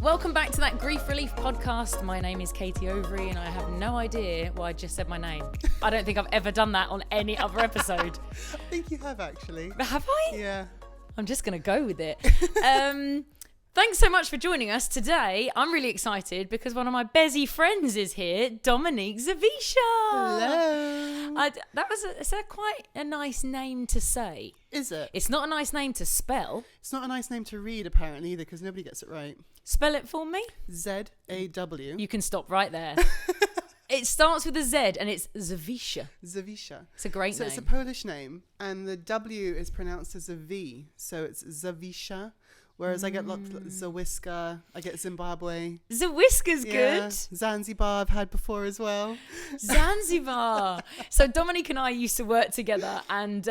Welcome back to that Grief Relief podcast. My name is Katie Overy and I have no idea why I just said my name. I don't think I've ever done that on any other episode. I think you have actually. Have I? Yeah. I'm just going to go with it. Thanks so much for joining us today. I'm really excited because one of my busy friends is here, Dominique Zawisza. Hello. It's quite a nice name to say. Is it? It's not a nice name to spell. It's not a nice name to read apparently either because nobody gets it right. Spell it for me. Z-A-W. You can stop right there. It starts with a Z and it's Zawisza. Zawisza. It's a great name. So it's a Polish name and the W is pronounced as a V. So it's Zawisza. Whereas I get lots of Zawisza, I get Zimbabwe. Zawisca's good. Zanzibar I've had before as well. Zanzibar. So Dominique and I used to work together and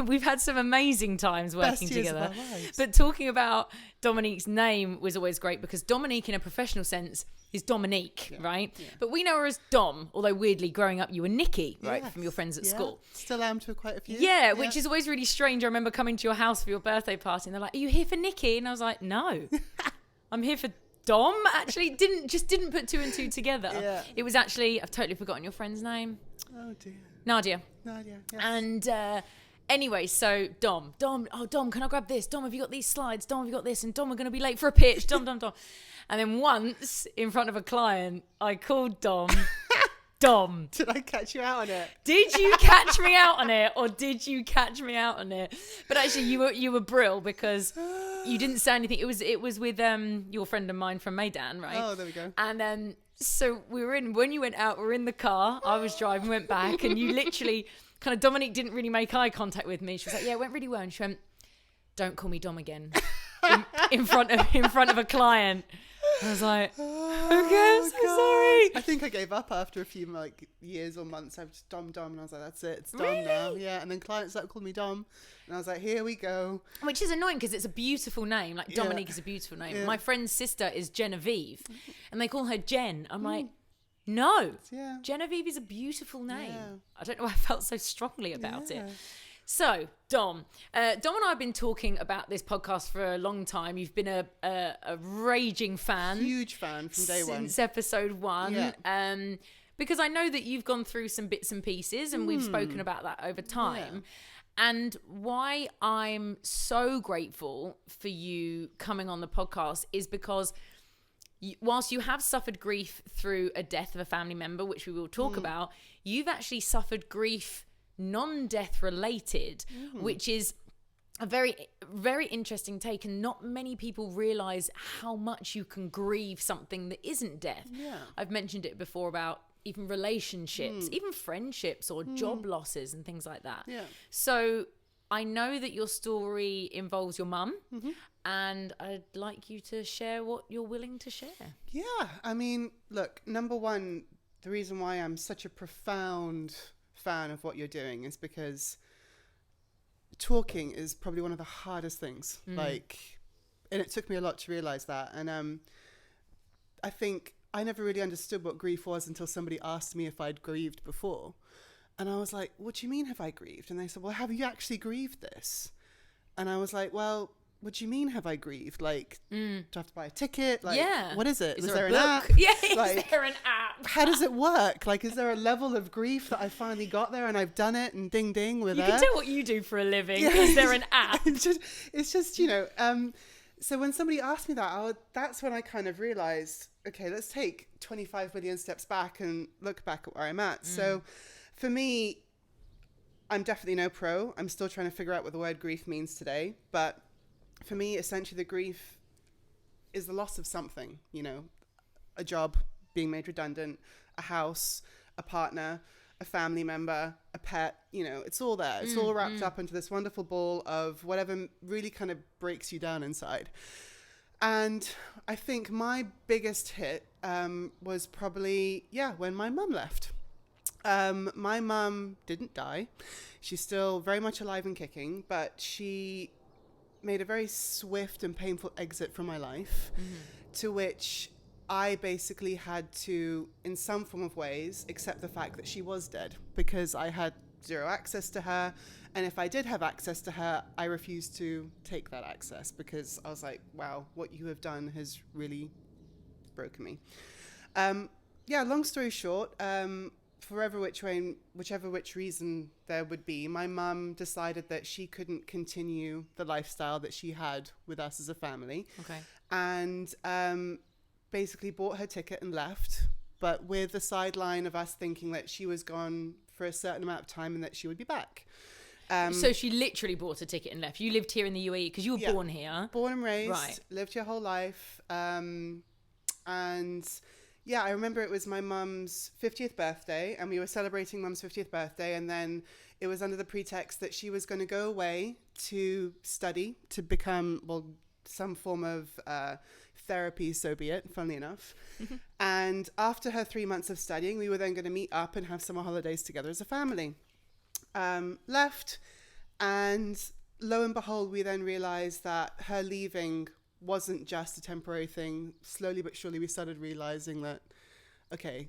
we've had some amazing times working together. But talking about Dominique's name was always great because Dominique in a professional sense is Dominique, right? Yeah. But we know her as Dom, although weirdly growing up you were Nikki, right, from your friends at school. Still am to quite a few. Yeah, which is always really strange. I remember coming to your house for your birthday party and they're like, are you here for Nikki? And I was like, no, I'm here for Dom. Actually, didn't put two and two together. Yeah. It was actually, I've totally forgotten your friend's name. Oh dear. Nadia, yes. And anyway, so Dom, can I grab this? Dom, have you got these slides? Dom, have you got this? And Dom, we're going to be late for a pitch. Dom. And then once, in front of a client, I called Dom. Dom. Did I catch you out on it? Did you catch me out on it? Or did you catch me out on it? But actually, you were brill because you didn't say anything. It was with your friend of mine from Maidan, right? Oh, there we go. And then, so when you went out, we were in the car. I was driving, went back, and you literally... kind of Dominique didn't really make eye contact with me. She was like, yeah, it went really well. And she went, don't call me Dom again in front of a client. I was like, okay, I'm so sorry. I think I gave up after a few years or months. I was just Dom, and I was like, that's it, it's Dom really? Now. Yeah, and then clients started calling me Dom, and I was like, here we go. Which is annoying because it's a beautiful name. Like Dominique is a beautiful name. Yeah. My friend's sister is Genevieve, and they call her Jen. I'm like, no, Genevieve is a beautiful name. Yeah. I don't know why I felt so strongly about it. So, Dom and I have been talking about this podcast for a long time. You've been a raging fan. Huge fan from day one. Since episode 1. Yeah. Because I know that you've gone through some bits and pieces and we've spoken about that over time. Yeah. And why I'm so grateful for you coming on the podcast is because whilst you have suffered grief through a death of a family member, which we will talk about, you've actually suffered grief non-death related, which is a very, very interesting take. And not many people realize how much you can grieve something that isn't death. Yeah. I've mentioned it before about even relationships, even friendships or job losses and things like that. Yeah. So I know that your story involves your mum, and I'd like you to share what you're willing to share. Yeah, I mean, look, number one, the reason why I'm such a profound fan of what you're doing is because talking is probably one of the hardest things. And it took me a lot to realize that. And I think I never really understood what grief was until somebody asked me if I'd grieved before. And I was like, what do you mean have I grieved? And they said, well, have you actually grieved this? And I was like, well, what do you mean have I grieved? Like, do I have to buy a ticket? Like, what is it? Is there an app? Yeah, is there an app? How does it work? Like, is there a level of grief that I finally got there and I've done it and ding ding with it? You can tell what you do for a living. Yeah. Is there an app? It's just, you know, so when somebody asked me that, that's when I kind of realized, okay, let's take 25 million steps back and look back at where I'm at. So for me, I'm definitely no pro. I'm still trying to figure out what the word grief means today. But for me, essentially, the grief is the loss of something, you know, a job being made redundant, a house, a partner, a family member, a pet, you know, it's all there. It's all wrapped up into this wonderful ball of whatever really kind of breaks you down inside. And I think my biggest hit was probably, when my mum left. My mum didn't die. She's still very much alive and kicking, but she made a very swift and painful exit from my life, to which I basically had to, in some form of ways, accept the fact that she was dead, because I had zero access to her. And if I did have access to her, I refused to take that access because I was like, wow, what you have done has really broken me. Long story short, whichever reason there would be, my mum decided that she couldn't continue the lifestyle that she had with us as a family. Okay. And basically bought her ticket and left, but with the sideline of us thinking that she was gone for a certain amount of time and that she would be back. So she literally bought a ticket and left. You lived here in the UAE because you were born here. Born and raised, right. Lived your whole life. And yeah, I remember it was my mum's 50th birthday and we were celebrating mum's 50th birthday. And then it was under the pretext that she was going to go away to study, to become, some form of therapy, so be it, funnily enough. And after her 3 months of studying, we were then going to meet up and have summer holidays together as a family. Left, and lo and behold, we then realized that her leaving wasn't just a temporary thing. Slowly but surely, we started realizing that, okay,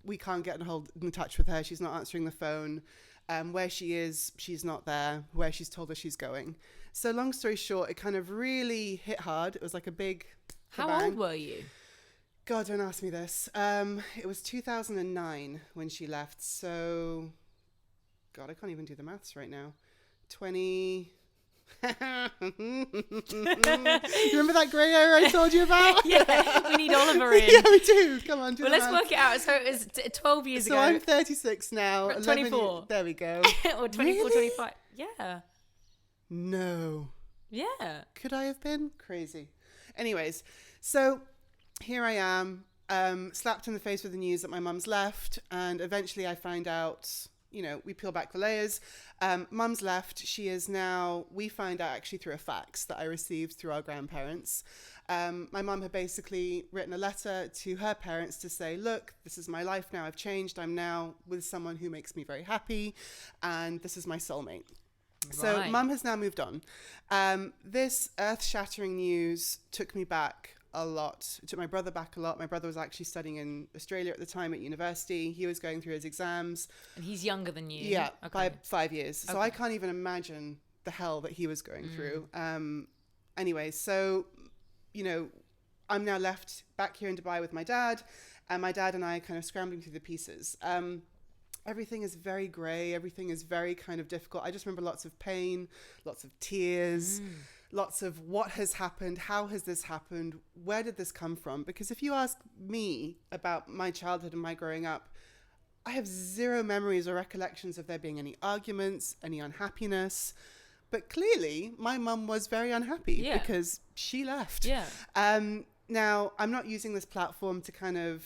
we can't get in touch with her. She's not answering the phone. Where she is, she's not there. Where she's told us she's going. So long story short, it kind of really hit hard. It was like a big How bang. old were you? God, don't ask me this. It was 2009 when she left. So, God, I can't even do the maths right now. 20... You remember that grey area I told you about? Yeah, we need Oliver in. Yeah, we do. Come on, do Well, the let's maths. work it out. So it was 12 years ago. So I'm 36 now. 24. There we go. Or 24, Really? 25. Yeah. No. Yeah. Could I have been? Crazy. Anyways, so here I am, slapped in the face with the news that my mum's left. And eventually I find out, we peel back the layers. Mum's left. She is now, we find out actually through a fax that I received through our grandparents. My mum had basically written a letter to her parents to say, look, this is my life now. I've changed. I'm now with someone who makes me very happy. And this is my soulmate. So Right. mum has now moved on. This earth-shattering news took me back a lot. It took my brother back a lot. My brother was actually studying in Australia at the time at university. He was going through his exams. And he's younger than you. Yeah, Okay. by 5 years. So Okay. I can't even imagine the hell that he was going through. Anyway, so, I'm now left back here in Dubai with my dad. And my dad and I are kind of scrambling through the pieces. Everything is very grey. Everything is very kind of difficult. I just remember lots of pain, lots of tears, lots of what has happened, how has this happened, where did this come from? Because if you ask me about my childhood and my growing up, I have zero memories or recollections of there being any arguments, any unhappiness. But clearly, my mum was very unhappy because she left. Yeah. Now, I'm not using this platform to kind of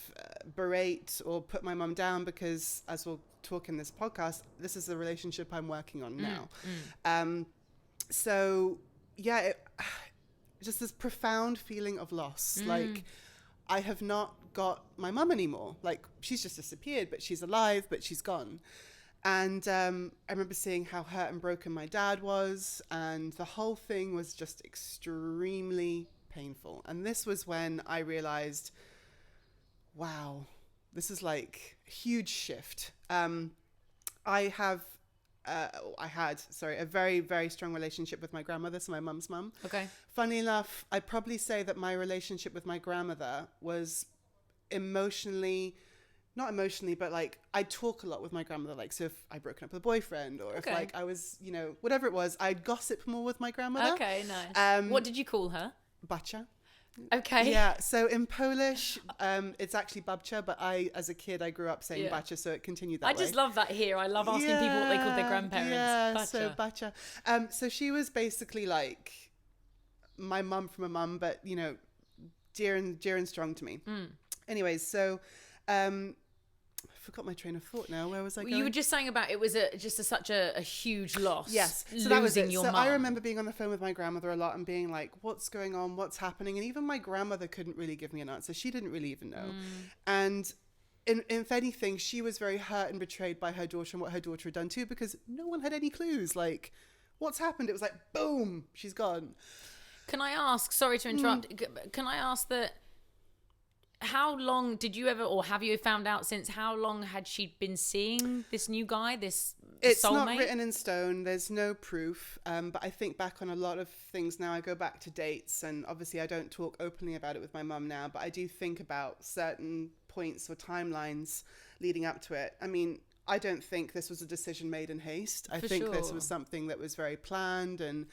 berate or put my mum down because, as we'll talk in this podcast, this is the relationship I'm working on now. So, yeah, just this profound feeling of loss. Like, I have not got my mum anymore. Like, she's just disappeared, but she's alive, but she's gone. And I remember seeing how hurt and broken my dad was, and the whole thing was just extremely painful. And this was when I realized, wow, this is like a huge shift. I had a very, very strong relationship with my grandmother, so my mum's mum. Okay. Funnily enough, I'd probably say that my relationship with my grandmother was not emotionally, but like I'd talk a lot with my grandmother. Like, so if I'd broken up with a boyfriend or if like I was, whatever it was, I'd gossip more with my grandmother. Okay, nice. What did you call her? Babcia. Okay. Yeah. So in Polish, it's actually babcia, but as a kid, I grew up saying babcia, so it continued that way. I just love that here. I love asking people what they call their grandparents. Yeah, Babcia. so babcia. So she was basically like my mum from a mum, but dear and strong to me. Anyways, so I forgot my train of thought now. Where was I going? You were just saying about it was such a huge loss. Yes. So losing that was it. your so mum. I remember being on the phone with my grandmother a lot and being like, what's going on? What's happening? And even my grandmother couldn't really give me an answer. She didn't really even know. And if anything, she was very hurt and betrayed by her daughter and what her daughter had done too, because no one had any clues. Like, what's happened? It was like, boom, she's gone. Can I ask, sorry to interrupt, can I ask that, how long did you ever, or have you found out since, how long had she been seeing this new guy, this it's soulmate? not written in stone. There's no proof. But I think back on a lot of things now. I go back to dates, and obviously I don't talk openly about it with my mum now, but I do think about certain points or timelines leading up to it. I mean, I don't think this was a decision made in haste. I think this was something that was very planned, and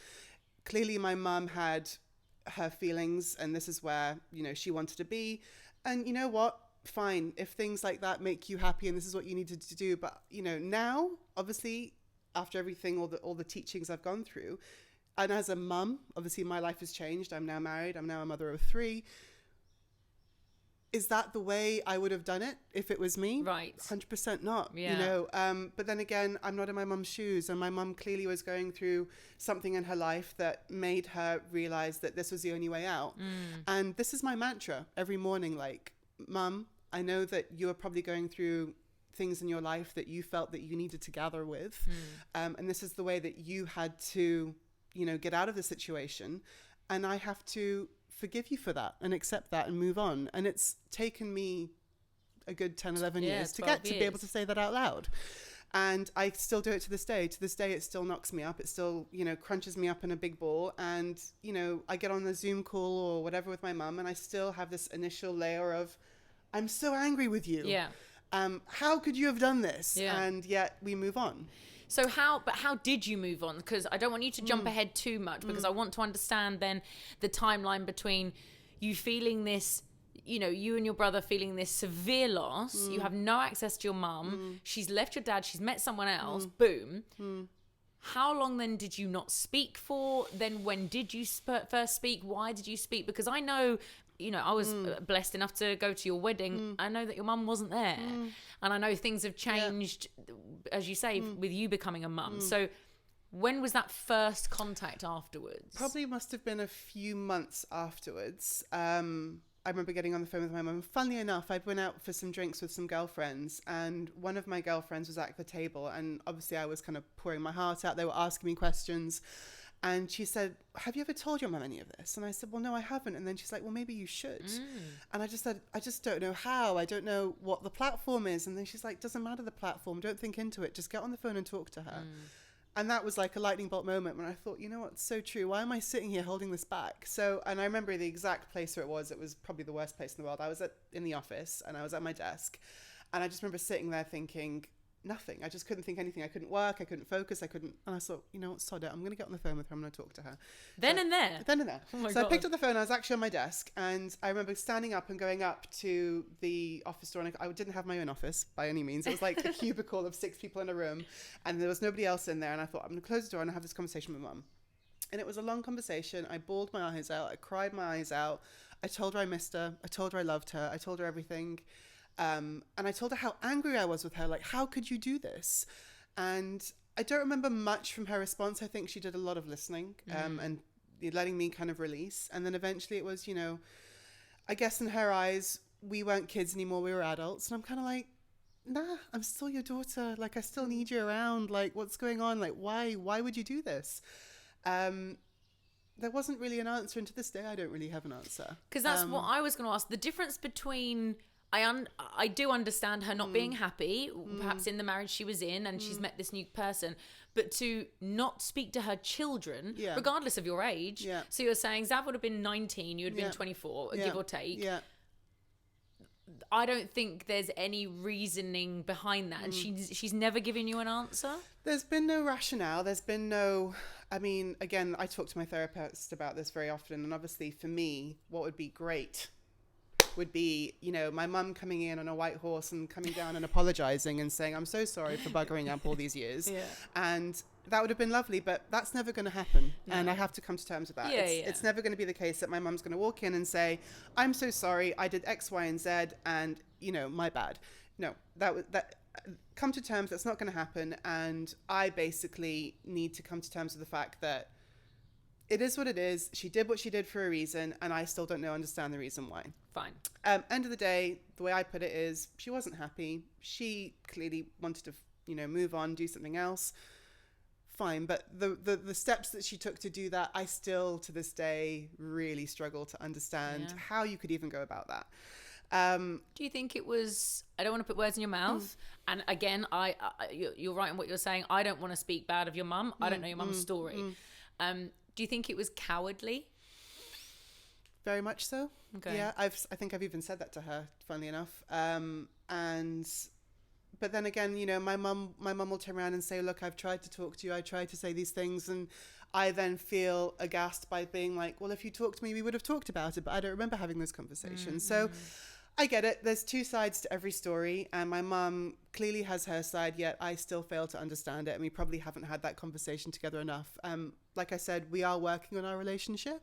clearly my mum had her feelings, and this is where, you know, she wanted to be. And you know what? Fine. If things like that make you happy and this is what you needed to do. But, you know, now, obviously, after everything, all the teachings I've gone through, and as a mum, obviously my life has changed. I'm now married. I'm now a mother of 3. Is that the way I would have done it if it was me? Right. 100% not. Yeah. You know, but then again, I'm not in my mum's shoes, and my mum clearly was going through something in her life that made her realize that this was the only way out. And this is my mantra every morning, like, Mum, I know that you're probably going through things in your life that you felt that you needed to gather with. And this is the way that you had to, you know, get out of the situation. And I have to forgive you for that and accept that and move on. And it's taken me a good 10, 11 years to get to be able to say that out loud. And I still do it to this day. To this day, it still knocks me up. It still, you know, crunches me up in a big ball. And, you know, I get on a Zoom call or whatever with my mum, and I still have this initial layer of, I'm so angry with you. Yeah. How could you have done this? Yeah. And yet we move on. So how did you move on? Because I don't want you to jump ahead too much, because I want to understand then the timeline between you feeling this, you know, you and your brother feeling this severe loss. You have no access to your mum. She's left your dad. She's met someone else. Boom. How long then did you not speak for? Then when did you first speak? Why did you speak? Because I know, you know, I was blessed enough to go to your wedding. I know that your mum wasn't there. And I know things have changed, as you say, with you becoming a mum. So when was that first contact afterwards? Probably must have been a few months afterwards. I remember getting on the phone with my mum. Funnily enough, I'd went out for some drinks with some girlfriends, and one of my girlfriends was at the table, and obviously I was kind of pouring my heart out. They were asking me questions. And she said, have you ever told your mum any of this? And I said, well, no, I haven't. And then she's like, well, maybe you should. And I just said, I just don't know how. I don't know what the platform is. And then she's like, doesn't matter the platform. Don't think into it. Just get on the phone and talk to her. And that was like a lightning bolt moment when I thought, you know what, it's so true. Why am I sitting here holding this back? So, and I remember the exact place where it was. It was probably the worst place in the world. I was in the office, and I was at my desk. And I just remember sitting there thinking, nothing. I just couldn't think anything. I couldn't work. I couldn't focus. And I thought, you know what, sod it. I'm going to get on the phone with her. I'm going to talk to her. Then and there. Oh my God. I picked up the phone. I was actually on my desk, and I remember standing up and going up to the office door. And I didn't have my own office by any means. It was like a cubicle of 6 people in a room, and there was nobody else in there. And I thought, I'm going to close the door and have this conversation with Mum. And it was a long conversation. I bawled my eyes out. I cried my eyes out. I told her I missed her. I told her I loved her. I told her everything. And I told her how angry I was with her. Like, how could you do this? And I don't remember much from her response. I think she did a lot of listening and letting me kind of release. And then eventually it was, you know, I guess in her eyes, we weren't kids anymore. We were adults. And I'm kind of like, nah, I'm still your daughter. Like, I still need you around. Like, what's going on? Like, why would you do this? There wasn't really an answer. And to this day, I don't really have an answer. Because that's what I was going to ask. The difference between... I do understand her not being happy, perhaps in the marriage she was in, and she's met this new person, but to not speak to her children, regardless of your age. Yeah. So you're saying Zav would have been 19, you would have been 24, give or take. Yeah. I don't think there's any reasoning behind that, and she's never given you an answer. There's been no rationale. There's been no. I mean, again, I talk to my therapist about this very often, and obviously for me, what would be great would be, you know, my mum coming in on a white horse and coming down and apologizing and saying, I'm so sorry for buggering up all these years. And that would have been lovely, but that's never going to happen. No. And I have to come to terms with that. It's never going to be the case that my mum's going to walk in and say, I'm so sorry, I did X, Y, and Z, and, you know, my bad. No, that come to terms, that's not going to happen. And I basically need to come to terms with the fact that it is what it is. She did what she did for a reason, and I still don't understand the reason why. Fine. End of the day, the way I put it is, she wasn't happy. She clearly wanted to, you know, move on, do something else. Fine, but the steps that she took to do that, I still, to this day, really struggle to understand how you could even go about that. Do you think it was, I don't want to put words in your mouth, and again, you're right in what you're saying, I don't want to speak bad of your mum, I don't know your mum's story. Do you think it was cowardly? Very much so. Okay. Yeah, I think I've even said that to her, funnily enough. But then again, you know, my mum will turn around and say, look, I've tried to talk to you, I tried to say these things, and I then feel aghast by being like, well, if you talked to me, we would have talked about it, but I don't remember having those conversations. So I get it. There's two sides to every story, and my mum clearly has her side, yet I still fail to understand it, and we probably haven't had that conversation together enough. Like I said, we are working on our relationship,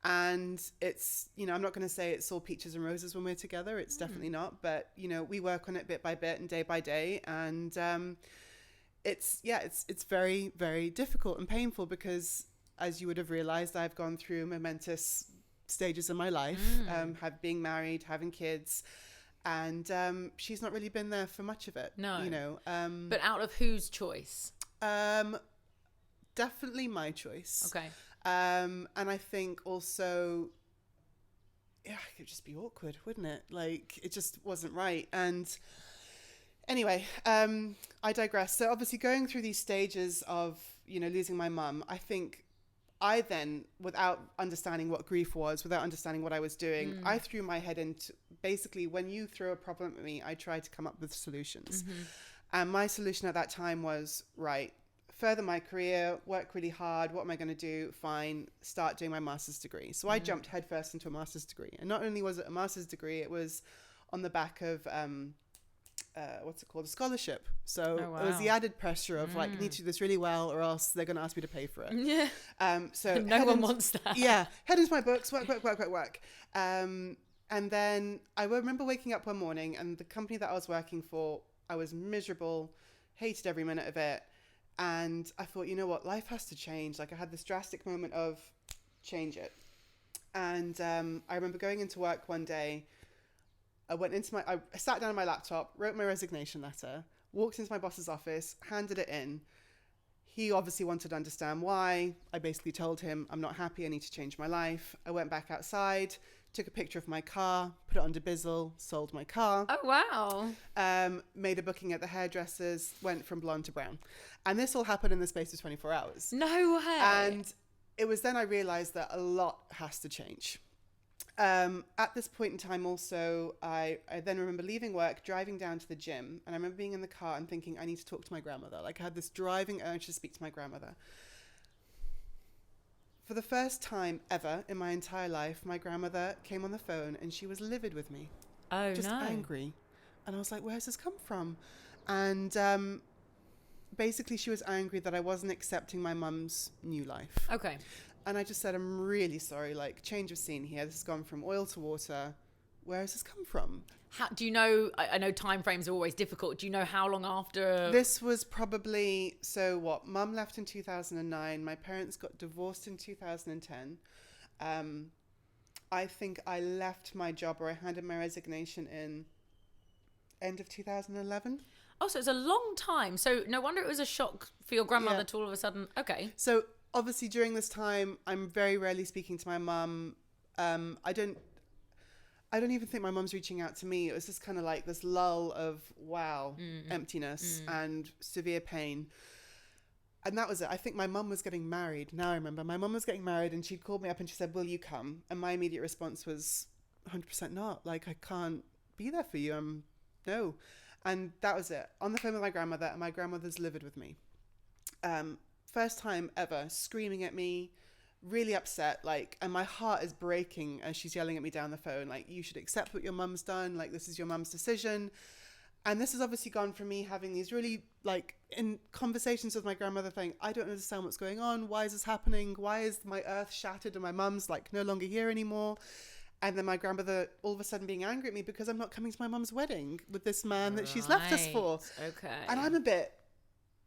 and it's, you know, I'm not going to say it's all peaches and roses when we're together. It's definitely not, but, you know, we work on it bit by bit and day by day, and it's very, very difficult and painful because, as you would have realized, I've gone through momentous stages in my life, being married, having kids, and she's not really been there for much of it. No. You know. But out of whose choice? Definitely my choice. Okay. And I think also, yeah, it could just be awkward, wouldn't it? Like, it just wasn't right. And anyway, I digress. So obviously going through these stages of, you know, losing my mum, I think I then, without understanding what grief was, without understanding what I was doing, I threw my head into, basically, when you throw a problem at me, I try to come up with solutions. And my solution at that time was, right, further my career, work really hard. What am I going to do? Fine, start doing my master's degree. So I jumped headfirst into a master's degree. And not only was it a master's degree, it was on the back of, what's it called? A scholarship. So it was the added pressure of like, I need to do this really well or else they're going to ask me to pay for it. Yeah. So no one wants that. Yeah. Head into my books, work. And then I remember waking up one morning and the company that I was working for, I was miserable, hated every minute of it. And I thought, you know what, life has to change. Like I had this drastic moment of change it. And I remember going into work one day. I sat down on my laptop, wrote my resignation letter, walked into my boss's office, handed it in. He obviously wanted to understand why. I basically told him, I'm not happy, I need to change my life. I went back outside, took a picture of my car, put it on Bizzle, sold my car. Oh, wow. Made a booking at the hairdressers, went from blonde to brown. And this all happened in the space of 24 hours. No way. And it was then I realized that a lot has to change. At this point in time also, I then remember leaving work, driving down to the gym, and I remember being in the car and thinking, I need to talk to my grandmother. Like I had this driving urge to speak to my grandmother. For the first time ever in my entire life, my grandmother came on the phone and she was livid with me. Oh, just no. angry. And I was like, where's this come from? And basically she was angry that I wasn't accepting my mum's new life. Okay. And I just said, I'm really sorry, like change of scene here. This has gone from oil to water. Where has this come from? How, do you know, I know time frames are always difficult. Do you know how long after? This was probably, mum left in 2009. My parents got divorced in 2010. I think I left my job, or I handed my resignation in end of 2011. Oh, so it's a long time. So no wonder it was a shock for your grandmother to all of a sudden, okay. So obviously during this time, I'm very rarely speaking to my mum. I don't even think my mum's reaching out to me. It was just kind of like this lull of emptiness and severe pain. And that was it. I think my mum was getting married. Now I remember. My mum was getting married and she called me up and she said, will you come? And my immediate response was 100% not. Like, I can't be there for you. No. And that was it. On the phone with my grandmother, and my grandmother's livid with me. First time ever, screaming at me, really upset, like, and my heart is breaking as she's yelling at me down the phone, like, you should accept what your mum's done, like, this is your mum's decision. And this has obviously gone from me having these really, like, in conversations with my grandmother saying, I don't understand what's going on, why is this happening, why is my earth shattered and my mum's, like, no longer here anymore. And then my grandmother all of a sudden being angry at me because I'm not coming to my mum's wedding with this man that she's left us for. Okay. And I'm a bit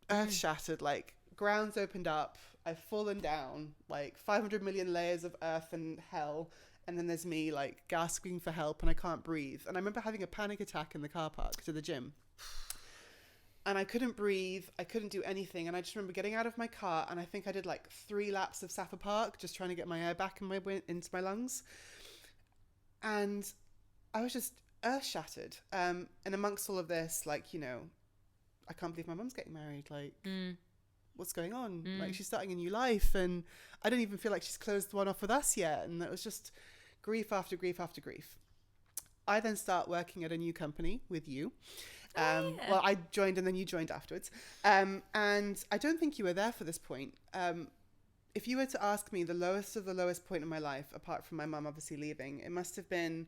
earth shattered, like, ground's opened up, I've fallen down, like 500 million layers of earth and hell, and then there's me like gasping for help and I can't breathe. And I remember having a panic attack in the car park to the gym. And I couldn't breathe, I couldn't do anything. And I just remember getting out of my car and I think I did like 3 laps of Safa Park, just trying to get my air back into my lungs. And I was just earth shattered. And amongst all of this, like, you know, I can't believe my mum's getting married. Like, what's going on? Like, she's starting a new life, and I don't even feel like she's closed one off with us yet. And it was just grief after grief after grief. I then start working at a new company with you. Well, I joined and then you joined afterwards. And I don't think you were there for this point. If you were to ask me the lowest of the lowest point in my life, apart from my mum obviously leaving, it must have been,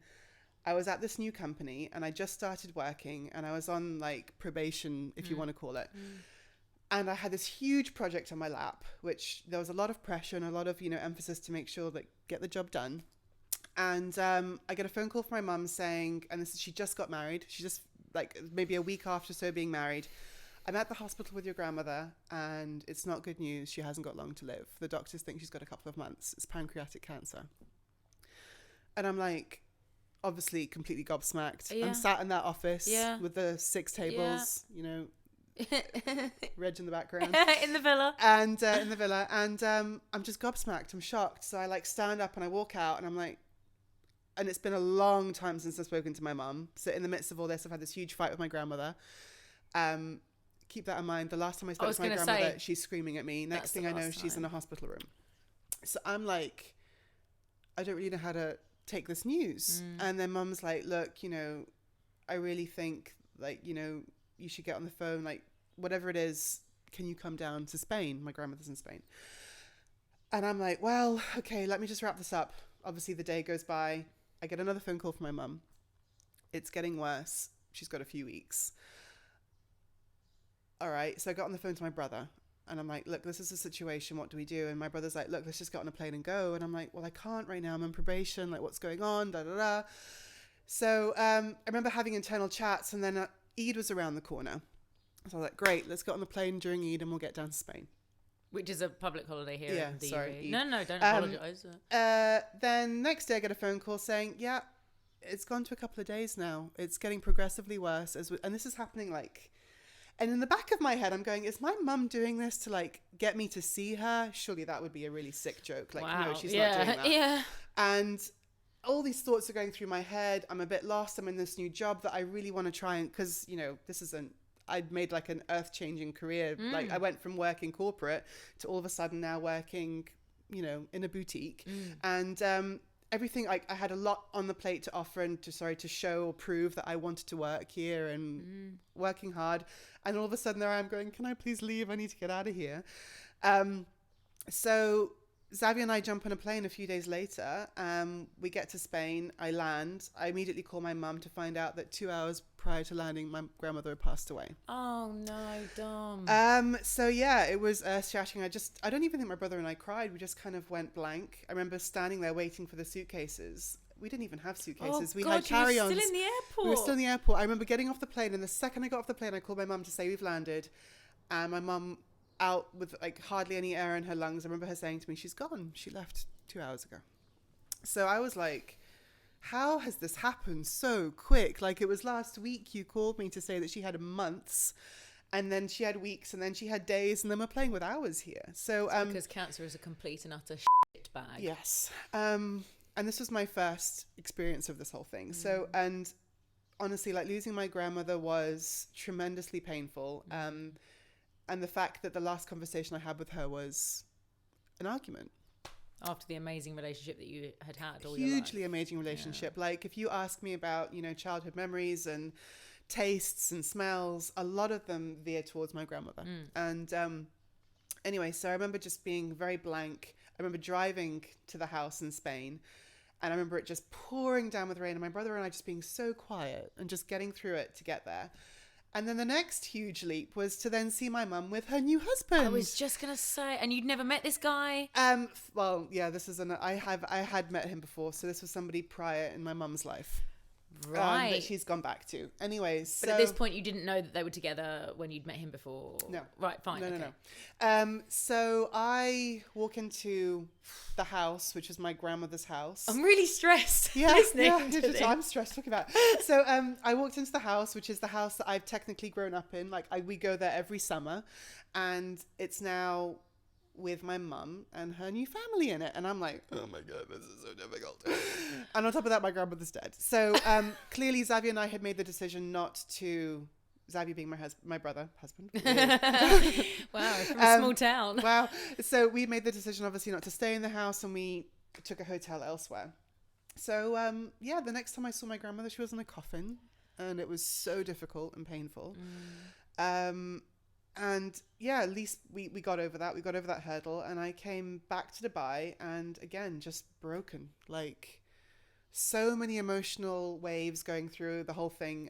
I was at this new company and I just started working and I was on like probation, if you want to call it. And I had this huge project on my lap, which there was a lot of pressure and a lot of, you know, emphasis to make sure that get the job done. And I get a phone call from my mum saying, and this is, she just got married. She just like maybe a week after so being married. I'm at the hospital with your grandmother and it's not good news. She hasn't got long to live. The doctors think she's got a couple of months. It's pancreatic cancer. And I'm like, obviously completely gobsmacked. I'm sat in that office with the 6 tables, you know, Reg in the background. in the villa. And in the villa. And I'm just gobsmacked. I'm shocked. So I like stand up and I walk out and I'm like, and it's been a long time since I've spoken to my mum. So in the midst of all this, I've had this huge fight with my grandmother. Keep that in mind. The last time I spoke to my grandmother, she's screaming at me. Next thing I know, she's in a hospital room. So I'm like, I don't really know how to take this news. And then mum's like, look, you know, I really think like, you know, you should get on the phone, like whatever it is, can you come down to Spain? My grandmother's in Spain. And I'm like, well, okay, let me just wrap this up. Obviously the day goes by. I get another phone call from my mum. It's getting worse. She's got a few weeks. All right. So I got on the phone to my brother and I'm like, look, this is a situation. What do we do? And my brother's like, look, let's just get on a plane and go. And I'm like, well, I can't right now. I'm on probation. Like, what's going on? Da, da, da. So I remember having internal chats and then Eid was around the corner. So I was like, great, let's get on the plane during Eid and we'll get down to Spain. Which is a public holiday here in the sorry, UAE. No, don't apologise. Then next day I get a phone call saying, yeah, it's gone to a couple of days now. It's getting progressively worse. And this is happening like... And in the back of my head, I'm going, is my mum doing this to like get me to see her? Surely that would be a really sick joke. Like, no, she's not doing that. Yeah. And all these thoughts are going through my head. I'm a bit lost. I'm in this new job that I really want to try and, because, you know, this isn't, I'd made like an earth-changing career. Like I went from working corporate to all of a sudden now working, you know, in a boutique. And everything, I had a lot on the plate to offer and to show or prove that I wanted to work here and working hard. And all of a sudden there I am going, can I please leave? I need to get out of here. So Xavier and I jump on a plane a few days later. We get to Spain. I land. I immediately call my mum to find out that 2 hours prior to landing, my grandmother had passed away. Oh no, Dom. So yeah, it was earth-shattering. I don't even think my brother and I cried. We just kind of went blank. I remember standing there waiting for the suitcases. We didn't even have suitcases. We had carry-ons. You were still in the airport. We were still in the airport. I remember getting off the plane, and the second I got off the plane, I called my mum to say we've landed. And my mum, out with like hardly any air in her lungs, I remember her saying to me, she's gone. She left 2 hours ago. So I was like, how has this happened so quick? Like, it was last week you called me to say that she had months, and then she had weeks, and then she had days, and then we're playing with hours here. So because cancer is a complete and utter shit bag. Yes. And this was my first experience of this whole thing. So, and honestly, like losing my grandmother was tremendously painful. And the fact that the last conversation I had with her was an argument. After the amazing relationship that you had all Hugely your life. Amazing relationship. Yeah. Like if you ask me about, you know, childhood memories and tastes and smells, a lot of them veer towards my grandmother. And anyway, so I remember just being very blank. I remember driving to the house in Spain, and I remember it just pouring down with rain, and my brother and I just being so quiet and just getting through it to get there. And then the next huge leap was to then see my mum with her new husband. I was just gonna say, and you'd never met this guy? Well, yeah, this is I had met him before, so this was somebody prior in my mum's life. Right. That she's gone back to. Anyways. But at this point you didn't know that they were together when you'd met him before? No. Right, fine. No. So I walk into the house, which is my grandmother's house. I'm really stressed listening to this. I'm stressed talking about it. So I walked into the house, which is the house that I've technically grown up in. Like we go there every summer, and it's now with my mum and her new family in it. And I'm like, oh my God, this is so difficult. And on top of that, my grandmother's dead. So clearly Xavier and I had made the decision not to, Xavier being my husband. Wow, from a small town. Wow. So we made the decision obviously not to stay in the house, and we took a hotel elsewhere. So the next time I saw my grandmother, she was in a coffin, and it was so difficult and painful. And yeah, at least we got over that. We got over that hurdle, and I came back to Dubai, and again, just broken. Like, so many emotional waves going through the whole thing.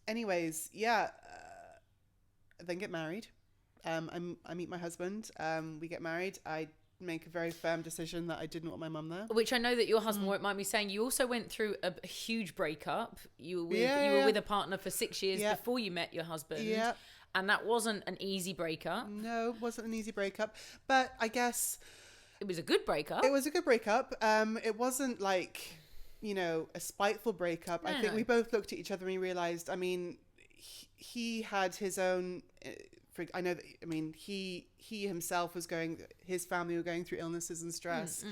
Anyways, then get married. I meet my husband. We get married. I make a very firm decision that I didn't want my mum there. Which I know that your husband won't mind me saying, you also went through a huge breakup. You were with a partner for 6 years before you met your husband. Yeah. And that wasn't an easy breakup. No, it wasn't an easy breakup. But I guess it was a good breakup. It was a good breakup. It wasn't like, a spiteful breakup. I think we both looked at each other and we realized, I mean, he had his own... he himself was his family were going through illnesses and stress,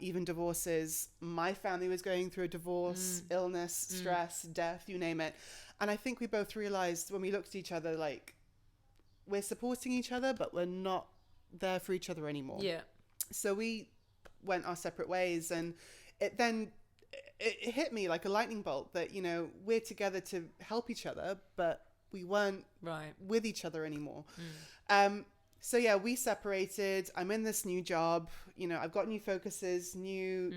even divorces. My family was going through a divorce, illness, stress, death, you name it. And I think we both realized when we looked at each other, like, we're supporting each other, but we're not there for each other anymore. Yeah. So we went our separate ways, and it hit me like a lightning bolt that, we're together to help each other, but we weren't with each other anymore. So yeah, we separated. I'm in this new job. I've got new focuses, new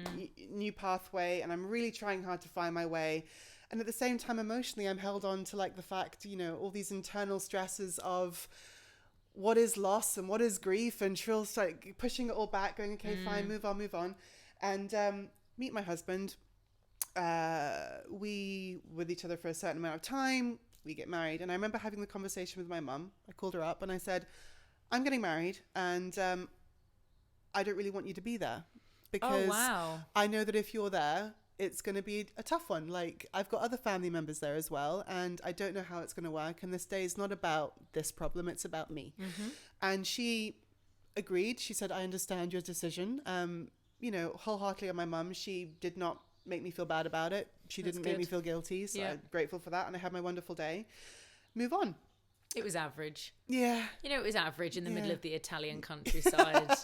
pathway, and I'm really trying hard to find my way. And at the same time, emotionally, I'm held on to like the fact, all these internal stresses of what is loss and what is grief, and she'll start pushing it all back, going, okay, fine, move on. And meet my husband. We with each other for a certain amount of time. We get married, and I remember having the conversation with my mum. I called her up and I said, I'm getting married, and I don't really want you to be there, because I know that if you're there, it's going to be a tough one. Like, I've got other family members there as well, and I don't know how it's going to work, and this day is not about this problem, it's about me. And she agreed. She said, I understand your decision. Wholeheartedly on my mum. She did not make me feel bad about it. She didn't make me feel guilty, so I'm grateful for that, and I had my wonderful day. Move on. It was average. Yeah. it was average in the middle of the Italian countryside.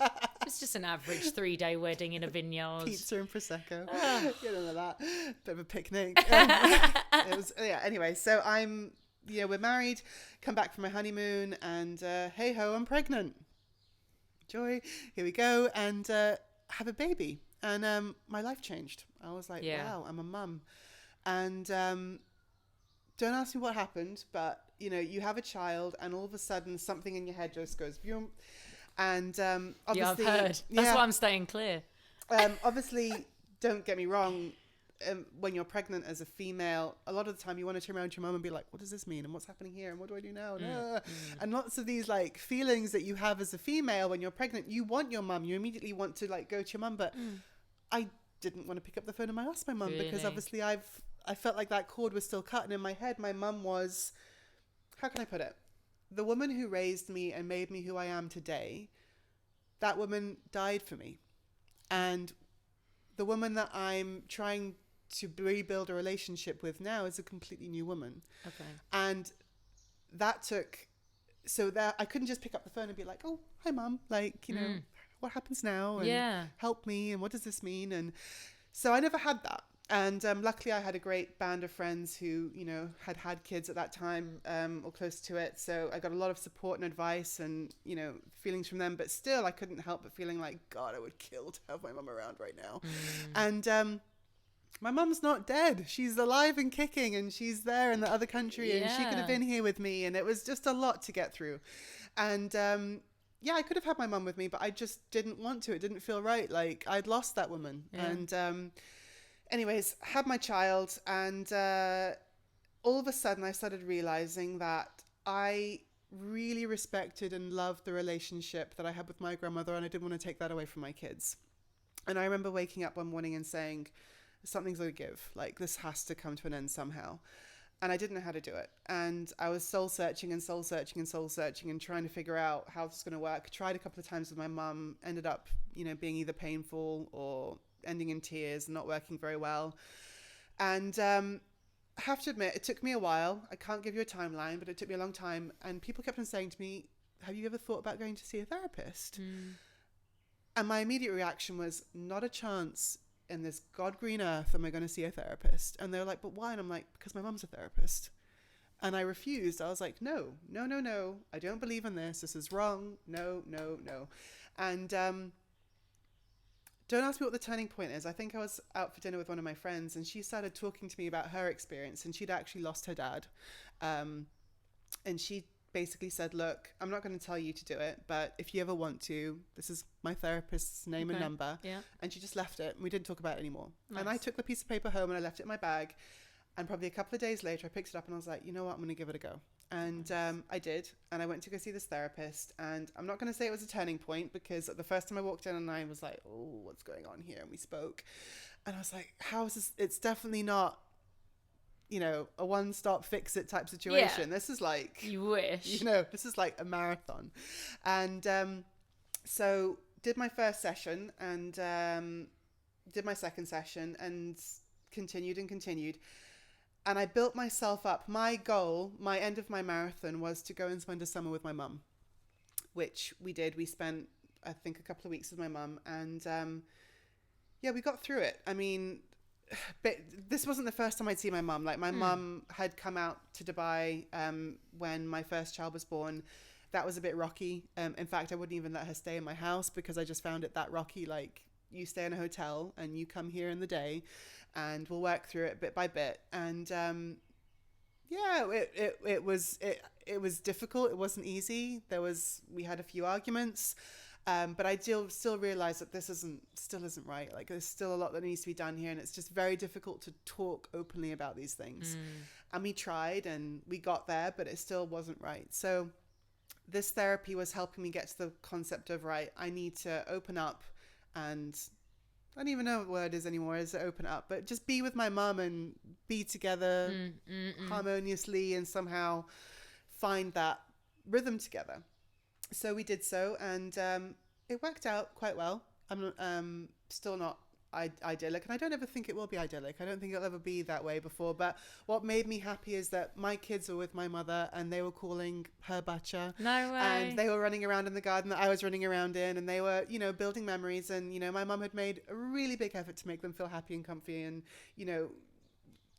It's just an average 3-day wedding in a vineyard. Pizza and Prosecco. That. Bit of a picnic. It was, anyway, so we're married, come back from my honeymoon, and hey ho, I'm pregnant. Joy, here we go, and have a baby. And my life changed. I was like, wow, I'm a mum. And don't ask me what happened, but, you have a child, and all of a sudden something in your head just goes, boom. And obviously... I've heard. That's why I'm staying clear. Obviously, don't get me wrong, when you're pregnant as a female, a lot of the time you want to turn around to your mum and be like, what does this mean? And what's happening here? And what do I do now? And lots of these like feelings that you have as a female when you're pregnant, you want your mum. You immediately want to like go to your mum, but... I didn't want to pick up the phone and ask my mum, because obviously I felt like that cord was still cut, and in my head my mum was, how can I put it, the woman who raised me and made me who I am today. That woman died for me, and the woman that I'm trying to rebuild a relationship with now is a completely new woman. Okay. And that took, so that I couldn't just pick up the phone and be like, oh, hi mum, like, what happens now, and help me, and what does this mean? And so I never had that. And luckily I had a great band of friends who had kids at that time, or close to it, so I got a lot of support and advice and feelings from them. But still I couldn't help but feeling like, God, I would kill to have my mum around right now. And my mum's not dead, she's alive and kicking, and she's there in the other country, and she could have been here with me, and it was just a lot to get through. And I could have had my mum with me, but I just didn't want to. It didn't feel right. Like, I'd lost that woman. And anyways, had my child, and all of a sudden I started realizing that I really respected and loved the relationship that I had with my grandmother, and I didn't want to take that away from my kids. And I remember waking up one morning and saying, something's going to give. Like, this has to come to an end somehow. and I didn't know how to do it. And I was soul searching and trying to figure out how this is going to work. Tried a couple of times with my mum, ended up, being either painful or ending in tears and not working very well. And I have to admit, it took me a while. I can't give you a timeline, but it took me a long time. And people kept on saying to me, have you ever thought about going to see a therapist? And my immediate reaction was, not a chance in this God green earth am I going to see a therapist. And they were like, but why? And I'm like, because my mum's a therapist. And I refused. I was like, no. I don't believe in this. This is wrong. No. And don't ask me what the turning point is. I think I was out for dinner with one of my friends, and she started talking to me about her experience, and she'd actually lost her dad. And she basically said, look, I'm not going to tell you to do it, but if you ever want to, this is my therapist's name and number. Yeah. And she just left it, and we didn't talk about it anymore. Nice. And I took the piece of paper home and I left it in my bag. And probably a couple of days later, I picked it up and I was like, you know what, I'm going to give it a go. And I did. And I went to go see this therapist. And I'm not going to say it was a turning point, because the first time I walked in and I was like, oh, what's going on here? And we spoke. And I was like, how is this? It's definitely not, a one-stop fix-it type situation. Yeah. This is like... You wish. This is like a marathon. And so did my first session and did my second session and continued. And I built myself up. My goal, my end of my marathon, was to go and spend a summer with my mum, which we did. We spent, I think, a couple of weeks with my mum. And we got through it. I mean... But this wasn't the first time I'd seen my mum. Like, my mum had come out to Dubai when my first child was born. That was a bit rocky. In fact, I wouldn't even let her stay in my house because I just found it that rocky. Like, you stay in a hotel and you come here in the day and we'll work through it bit by bit. And it was difficult. It wasn't easy. We had a few arguments. But I still realize that this still isn't right. Like, there's still a lot that needs to be done here, and it's just very difficult to talk openly about these things. And we tried and we got there, but it still wasn't right. So this therapy was helping me get to the concept of, right, I need to open up, and I don't even know what word is anymore, is to open up, but just be with my mum and be together harmoniously and somehow find that rhythm together. So we did so, and it worked out quite well. I'm still not idyllic, and I don't ever think it will be idyllic. I don't think it'll ever be that way before. But what made me happy is that my kids were with my mother, and they were calling her Bacha. No way. And they were running around in the garden that I was running around in, and they were, building memories. And, my mum had made a really big effort to make them feel happy and comfy, and,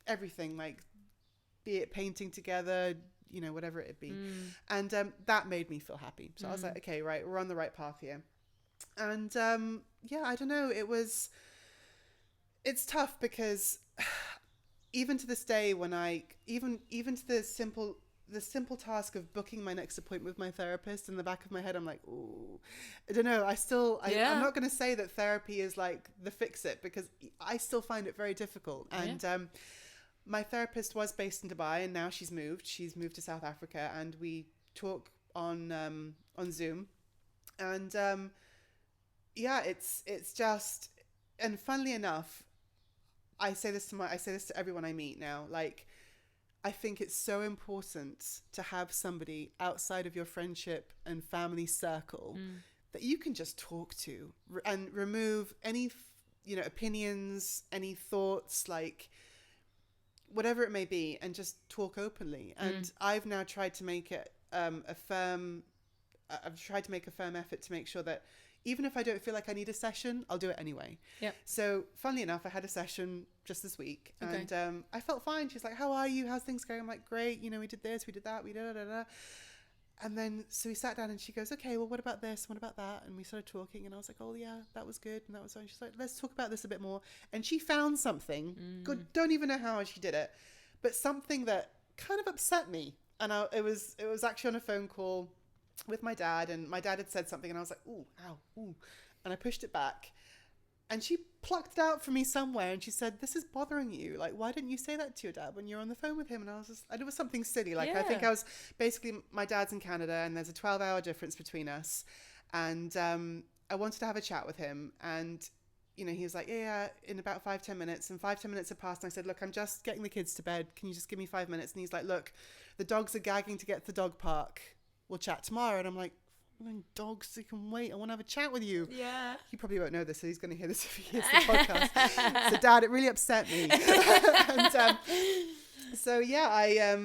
everything, like, be it painting together, whatever it be. And that made me feel happy. So I was like, okay, right, we're on the right path here. And I don't know, it's tough because even to this day, when even to the simple task of booking my next appointment with my therapist, in the back of my head I'm like, ooh, I don't know, I'm not going to say that therapy is like the fix it, because I still find it very difficult. And my therapist was based in Dubai, and now she's moved to South Africa, and we talk on Zoom. And it's just, and funnily enough, I say this to everyone I meet now, like, I think it's so important to have somebody outside of your friendship and family circle that you can just talk to and remove any opinions, any thoughts, like whatever it may be, and just talk openly. And I've now tried to make it a firm effort to make sure that even if I don't feel like I need a session, I'll do it anyway. Yep. So funnily enough, I had a session just this week, and I felt fine. She's like, how are you? How's things going? I'm like, great. We did this, we did that, we did da. And then, so we sat down and she goes, okay, well, what about this? What about that? And we started talking, and I was like, oh yeah, that was good. And that was fine. She's like, let's talk about this a bit more. And she found something, good, don't even know how she did it, but something that kind of upset me. And it was actually on a phone call with my dad, and my dad had said something, and I was like, ooh, ow, ooh. And I pushed it back, and she plucked it out from me somewhere, and she said, this is bothering you. Like, why didn't you say that to your dad when you were on the phone with him? And it was something silly. Like, I think I was basically, my dad's in Canada, and there's a 12-hour difference between us. And I wanted to have a chat with him. And you know, he was like, yeah, in about 5-10 minutes. And 5-10 minutes had passed. And I said, look, I'm just getting the kids to bed. Can you just give me 5 minutes? And he's like, look, the dogs are gagging to get to the dog park. We'll chat tomorrow. And I'm like, dogs, they can wait. I want to have a chat with you. Yeah. He probably won't know this, so he's going to hear this if he hears the podcast. So, Dad, it really upset me. And so, yeah, I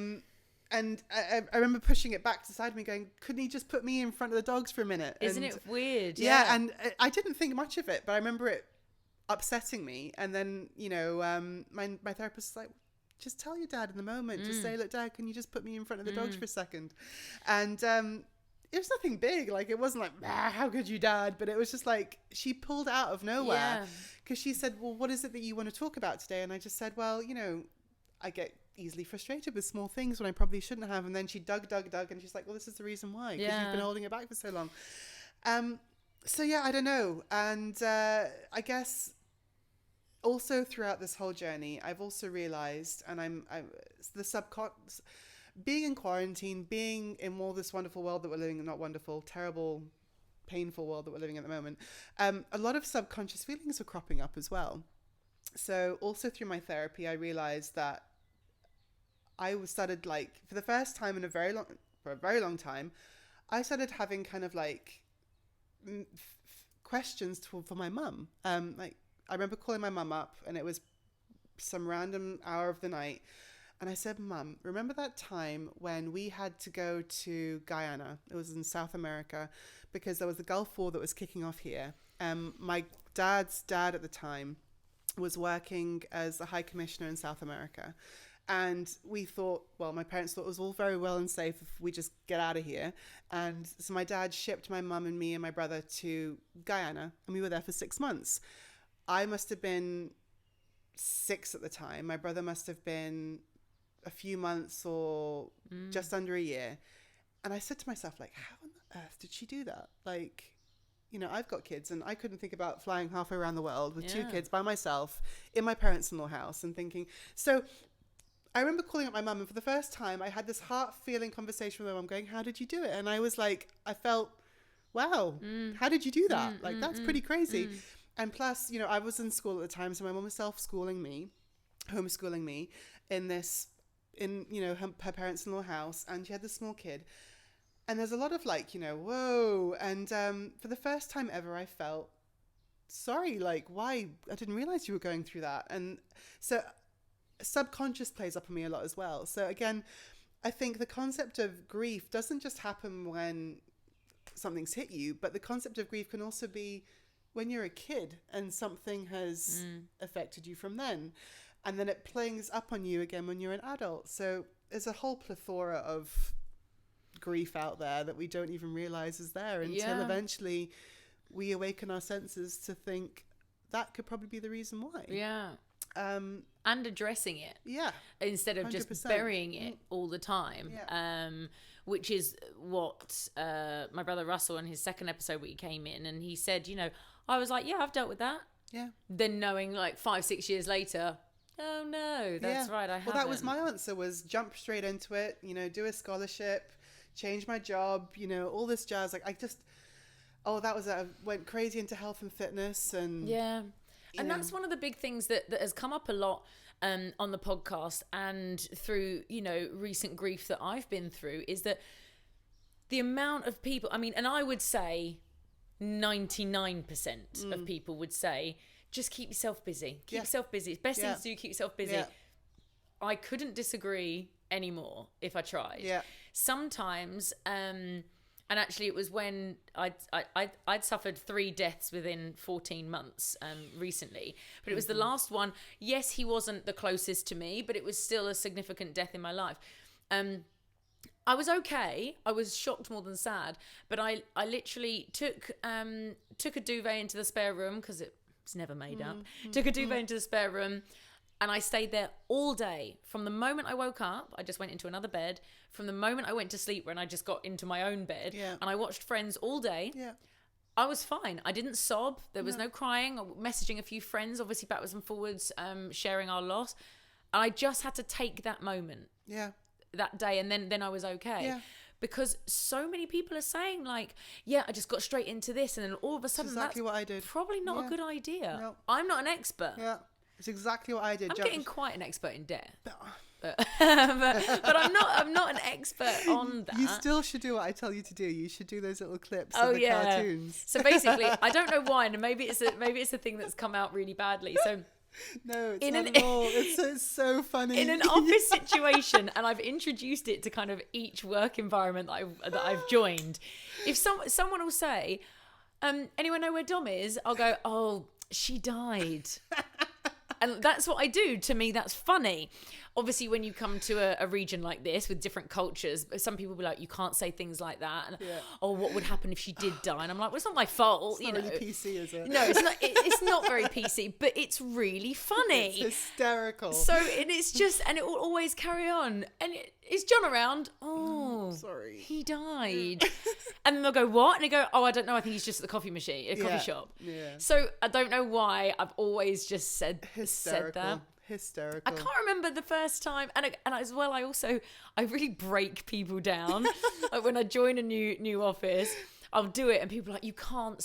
remember pushing it back to the side of me going, couldn't he just put me in front of the dogs for a minute? Isn't it weird? Yeah, and I didn't think much of it, but I remember it upsetting me. And then, you know, my therapist was like, just tell your dad in the moment. Just say, look, Dad, can you just put me in front of the dogs for a second? And it was nothing big. Like, it wasn't like, how could you, Dad? But it was just like, she pulled out of nowhere. Because she said, well, what is it that you want to talk about today? And I just said, well, you know, I get easily frustrated with small things when I probably shouldn't have. And then she dug. And she's like, well, this is the reason why. Because you've been holding it back for so long. So, yeah, I don't know. And I guess also throughout this whole journey, I've also realized, and I'm being in quarantine, being in all this wonderful world that we're living in, not wonderful, terrible, painful world that we're living in at the moment, a lot of subconscious feelings are cropping up as well. So also through my therapy, I realized that I started, like, for the first time in a very long time, I started having kind of like questions for my mum. Like, I remember calling my mum up, and it was some random hour of the night. And I said, Mum, remember that time when we had to go to Guyana? It was in South America, because there was the Gulf War that was kicking off here. My dad's dad at the time was working as a high commissioner in South America. And we thought, well, my parents thought it was all very well and safe if we just get out of here. And so my dad shipped my mum and me and my brother to Guyana, and we were there for 6 months. I must have been 6 at the time. My brother must have been a few months or just under a year. And I said to myself, like, how on earth did she do that? Like, you know, I've got kids, and I couldn't think about flying halfway around the world with 2 kids by myself in my parents-in-law house and thinking. So I remember calling up my mum, and for the first time I had this heart-feeling conversation with my mum going, how did you do it? And I was like, I felt, wow, how did you do that? Like, that's pretty crazy. And plus, you know, I was in school at the time, so my mum was homeschooling me in you know, her parents-in-law house, and she had this small kid. And there's a lot of, like, you know, whoa. And for the first time ever, I felt sorry, like, why? I didn't realize you were going through that. And so subconscious plays up on me a lot as well. So again, I think the concept of grief doesn't just happen when something's hit you, but the concept of grief can also be when you're a kid and something has affected you from then. And then it plays up on you again when you're an adult. So there's a whole plethora of grief out there that we don't even realize is there until eventually we awaken our senses to think that could probably be the reason why. Yeah. And addressing it. Yeah. Instead of 100%. Just burying it all the time. Yeah. Which is what my brother Russell in his second episode where he came in, and he said, you know, I was like, yeah, I've dealt with that. Yeah. Then knowing like 5-6 years later, oh no, that's right, I haven't. Well, that was my answer, was jump straight into it, you know, do a scholarship, change my job, you know, all this jazz. Like, I went crazy into health and fitness, and and that's one of the big things that has come up a lot on the podcast and through, you know, recent grief that I've been through, is that the amount of people, I mean, and I would say 99% of people would say, just keep yourself busy. Keep yourself busy. It's best thing to do, keep yourself busy. Yeah. I couldn't disagree anymore if I tried. Yeah. Sometimes, and actually it was when I'd suffered 3 deaths within 14 months recently. But it was the last one. Yes, he wasn't the closest to me, but it was still a significant death in my life. I was okay. I was shocked more than sad. But I literally took a duvet into the spare room, because it was never made up. Took a duvet into the spare room, and I stayed there all day. From the moment I woke up, I just went into another bed. From the moment I went to sleep, when I just got into my own bed, and I watched Friends all day. Yeah. I was fine. I didn't sob. There was no crying. Messaging a few friends, obviously backwards and forwards, sharing our loss. And I just had to take that moment. Yeah. That day, and then I was okay. Yeah. because so many people are saying like, yeah, I just got straight into this, and then all of a sudden exactly what I did. Probably not a good idea. No. I'm not an expert. Yeah, it's exactly what I did. I'm getting quite an expert in death. But I'm not an expert on that. You still should do what I tell you to do. You should do those little clips of the cartoons. So basically, I don't know why, and maybe it's a thing that's come out really badly. So no, it's not at all. It's so funny. In an office situation, and I've introduced it to kind of each work environment that I've joined. If someone will say, anyone know where Dom is? I'll go, oh, she died. And that's what I do. To me, that's funny. Obviously, when you come to a region like this with different cultures, some people will be like, you can't say things like that. And, oh, what would happen if she did die? And I'm like, well, it's not my fault. It's not really PC, is it? No, it's not. It's not very PC, but it's really funny. It's hysterical. So, and it's just, and it will always carry on. And is John around? Oh, sorry. He died. And then they'll go, what? And they go, oh, I don't know. I think he's just at the coffee shop. Yeah. So I don't know why I've always just said that. Hysterical. I can't remember the first time, and as well, I really break people down. Like when I join a new office, I'll do it, and people are like, you can't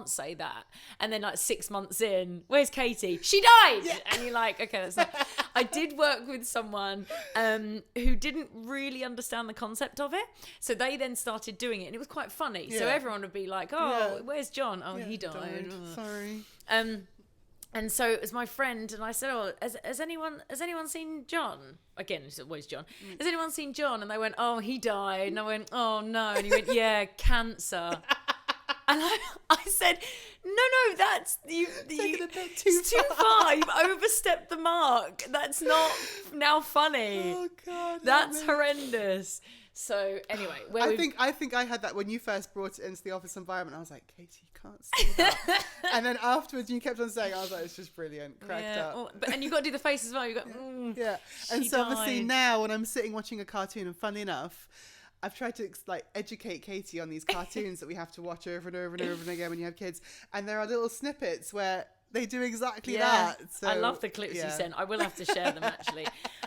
say that. And then like 6 months in, where's Katie? She died. Yeah. And you're like, okay, that's not. I did work with someone who didn't really understand the concept of it, so they then started doing it, and it was quite funny. So everyone would be like, oh, where's John? Oh, he died. Sorry. And so it was my friend, and I said, oh, has anyone seen John? Again, it's always John. Has anyone seen John? And they went, oh, he died. And I went, oh, no. And he went, yeah, cancer. And I said, no, that's... It's too far. You've overstepped the mark. That's not now funny. Oh, God. That's horrendous. So anyway, I think I had that when you first brought it into the office environment. I was like, Katie, you can't say that. And then afterwards, you kept on saying, I was like, it's just brilliant, cracked up. And you got to do the face as well. You got, And so obviously now when I'm sitting watching a cartoon, and funnily enough, I've tried to like educate Katie on these cartoons that we have to watch over and over and over and again when you have kids, and there are little snippets where they do exactly that. So, I love the clips you sent. I will have to share them actually.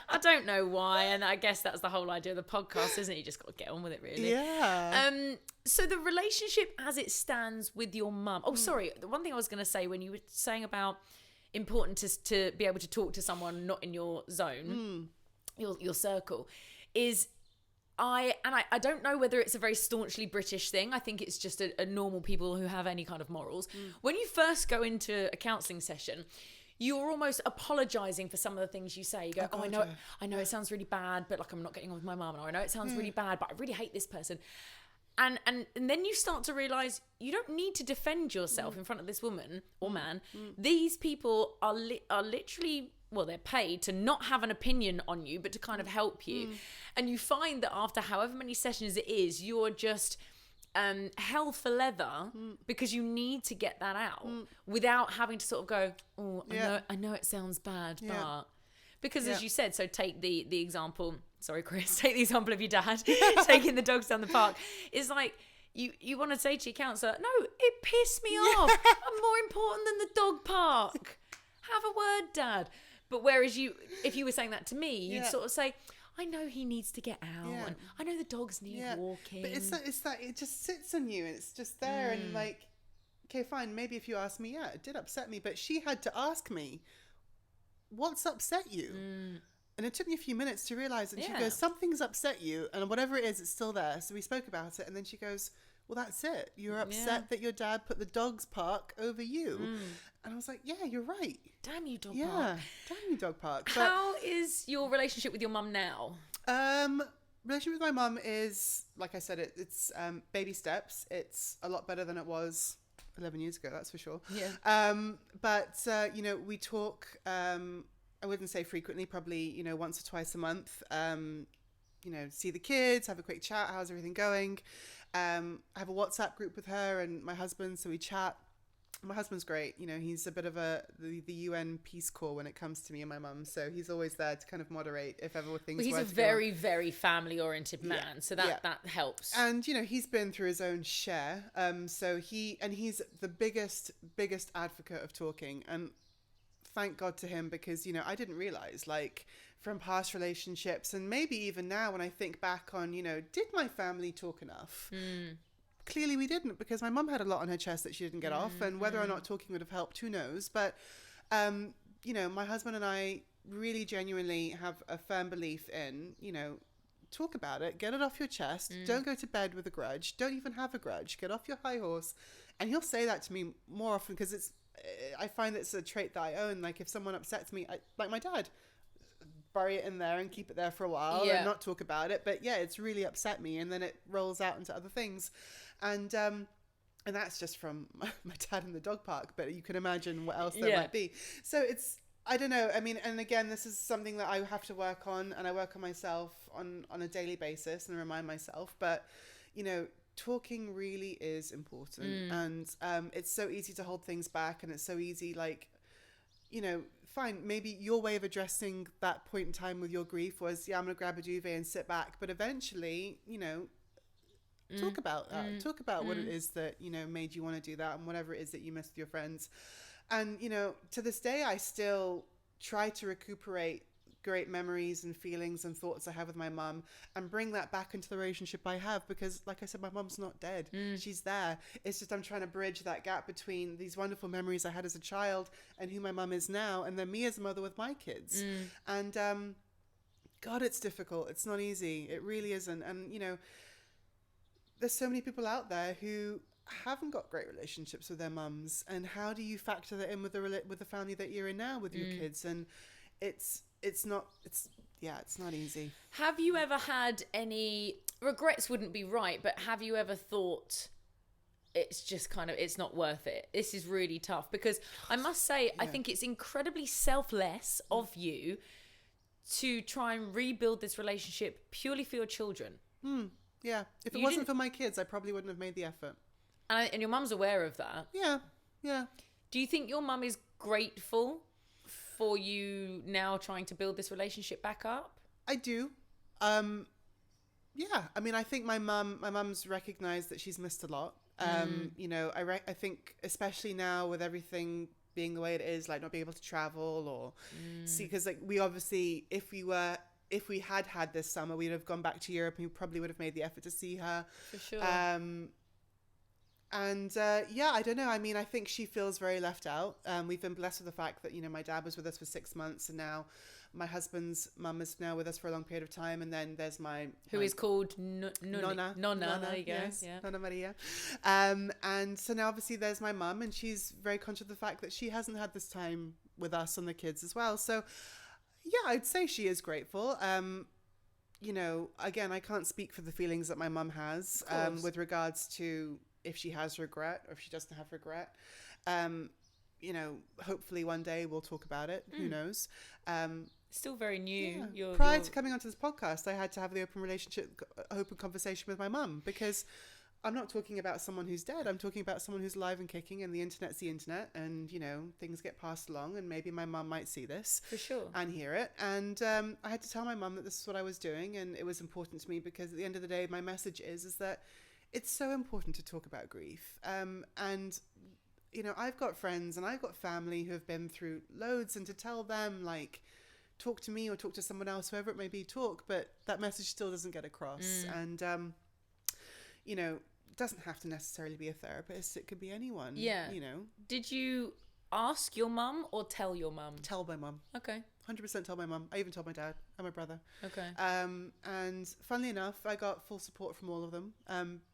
I don't know why, and I guess that's the whole idea of the podcast, isn't it? You just got to get on with it, really. Yeah. So the relationship as it stands with your mum. Oh, sorry. The one thing I was going to say when you were saying about important to be able to talk to someone not in your zone, your circle, is I don't know whether it's a very staunchly British thing. I think it's just a normal people who have any kind of morals. When you first go into a counselling session, you're almost apologising for some of the things you say. You go, I know it sounds really bad, but like I'm not getting on with my mum. Or I know it sounds really bad, but I really hate this person. And then you start to realise you don't need to defend yourself in front of this woman or man. These people are literally... well, they're paid to not have an opinion on you, but to kind of help you. And you find that after however many sessions it is, you're just hell for leather because you need to get that out without having to sort of go, oh, I know it sounds bad, but... Because as you said, so take the example... Sorry, Chris. Take the example of your dad taking the dogs down the park. It's like... You want to say to your counsellor, no, it pissed me off. I'm more important than the dog park. Have a word, Dad. But whereas if you were saying that to me, you'd sort of say, I know he needs to get out, and I know the dogs need walking. But it's that it just sits on you, and it's just there, and like, okay, fine, maybe if you ask me, it did upset me, but she had to ask me, what's upset you? And it took me a few minutes to realise, and she goes, something's upset you, and whatever it is, it's still there. So we spoke about it, and then she goes, well, that's it. You're upset that your dad put the dog's park over you. And I was like, yeah, you're right. Damn you, dog park. Yeah, damn you, dog park. But, how is your relationship with your mum now? Relationship with my mum is, like I said, it's baby steps. It's a lot better than it was 11 years ago, that's for sure. Yeah. But, we talk, I wouldn't say frequently, probably, once or twice a month. See the kids, have a quick chat. How's everything going? I have a WhatsApp group with her and my husband, so we chat. My husband's great. He's a bit of the UN Peace Corps when it comes to me and my mum. So he's always there to kind of moderate if ever things. Well, he's a very, very family-oriented man, so that helps. And he's been through his own share. So he's the biggest advocate of talking. And thank God to him, because, you know, I didn't realize, like, from past relationships, and maybe even now when I think back on, you know, did my family talk enough? Clearly we didn't, because my mum had a lot on her chest that she didn't get off, and whether or not talking would have helped, who knows? But, you know, my husband and I really genuinely have a firm belief in, you know, talk about it, get it off your chest, don't go to bed with a grudge, don't even have a grudge, get off your high horse. And he'll say that to me more often, because I find it's a trait that I own. Like, if someone upsets me, like my dad, bury it in there and keep it there for a while and not talk about it. But yeah, it's really upset me, and then it rolls out into other things. And that's just from my dad in the dog park, but you can imagine what else there might be. So I don't know. I mean, and again, this is something that I have to work on, and I work on myself on a daily basis and remind myself. But, you know, talking really is important. And it's so easy to hold things back, and it's so easy, like, you know, fine, maybe your way of addressing that point in time with your grief was, I'm going to grab a duvet and sit back. But eventually, you know, talk about that. Talk about what it is that, you know, made you want to do that, and whatever it is that you missed with your friends. And, you know, to this day, I still try to recuperate great memories and feelings and thoughts I have with my mum, and bring that back into the relationship I have, because, like I said, my mum's not dead. She's there. It's just I'm trying to bridge that gap between these wonderful memories I had as a child and who my mum is now, and then me as a mother with my kids. And God, it's difficult. It's not easy. It really isn't. And, you know, there's so many people out there who haven't got great relationships with their mums, and how do you factor that in with the family that you're in now with your kids? And it's not easy. Have you ever had any regrets? Wouldn't be right, but have you ever thought it's just kind of, it's not worth it? This is really tough, because I must say, I think it's incredibly selfless of you to try and rebuild this relationship purely for your children. Yeah. If it wasn't for my kids, I probably wouldn't have made the effort. And your mum's aware of that. Yeah. Do you think your mum is grateful for you now trying to build this relationship back up? I do. Yeah. I mean, I think my mum's recognized that she's missed a lot. You know, I think especially now with everything being the way it is, like not being able to travel or see, because like we obviously, if we had this summer, we'd have gone back to Europe, and we probably would have made the effort to see her. For sure. I don't know. I mean, I think she feels very left out. We've been blessed with the fact that, you know, my dad was with us for 6 months, and now my husband's mum is now with us for a long period of time. And then there's who is called Nonna. There you go. Yes, yeah. Nonna Maria. And so now obviously there's my mum, and she's very conscious of the fact that she hasn't had this time with us and the kids as well. So yeah, I'd say she is grateful. You know, again, I can't speak for the feelings that my mum has with regards to if she has regret or if she doesn't have regret. You know, hopefully one day we'll talk about it. Who knows? Still very new. Yeah. Prior to coming onto this podcast, I had to have the open conversation with my mum, because I'm not talking about someone who's dead. I'm talking about someone who's alive and kicking, and the internet's the internet, and, you know, things get passed along, and maybe my mum might see this for sure and hear it. And I had to tell my mum that this is what I was doing, and it was important to me, because at the end of the day, my message is that it's so important to talk about grief. And, you know, I've got friends and I've got family who have been through loads, and to tell them, like, talk to me or talk to someone else, whoever it may be, but that message still doesn't get across. And, you know, it doesn't have to necessarily be a therapist. It could be anyone. Yeah. You know. Did you ask your mum or tell your mum? Tell my mum. Okay. 100% tell my mum. I even told my dad and my brother. Okay. And funnily enough, I got full support from all of them.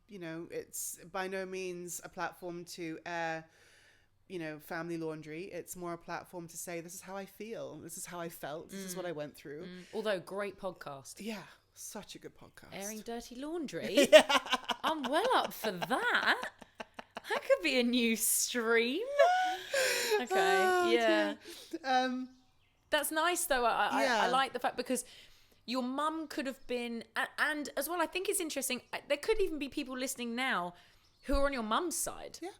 You know, it's by no means a platform to air, you know, family laundry. It's more a platform to say, this is how I feel. This is how I felt. This is what I went through. Although, great podcast. Yeah. Such a good podcast. Airing dirty laundry. Yeah. I'm well up for that. That could be a new stream. Okay. Yeah. That's nice though. I like the fact, because your mum could have been, and as well, I think it's interesting, there could even be people listening now who are on your mum's side. Yeah.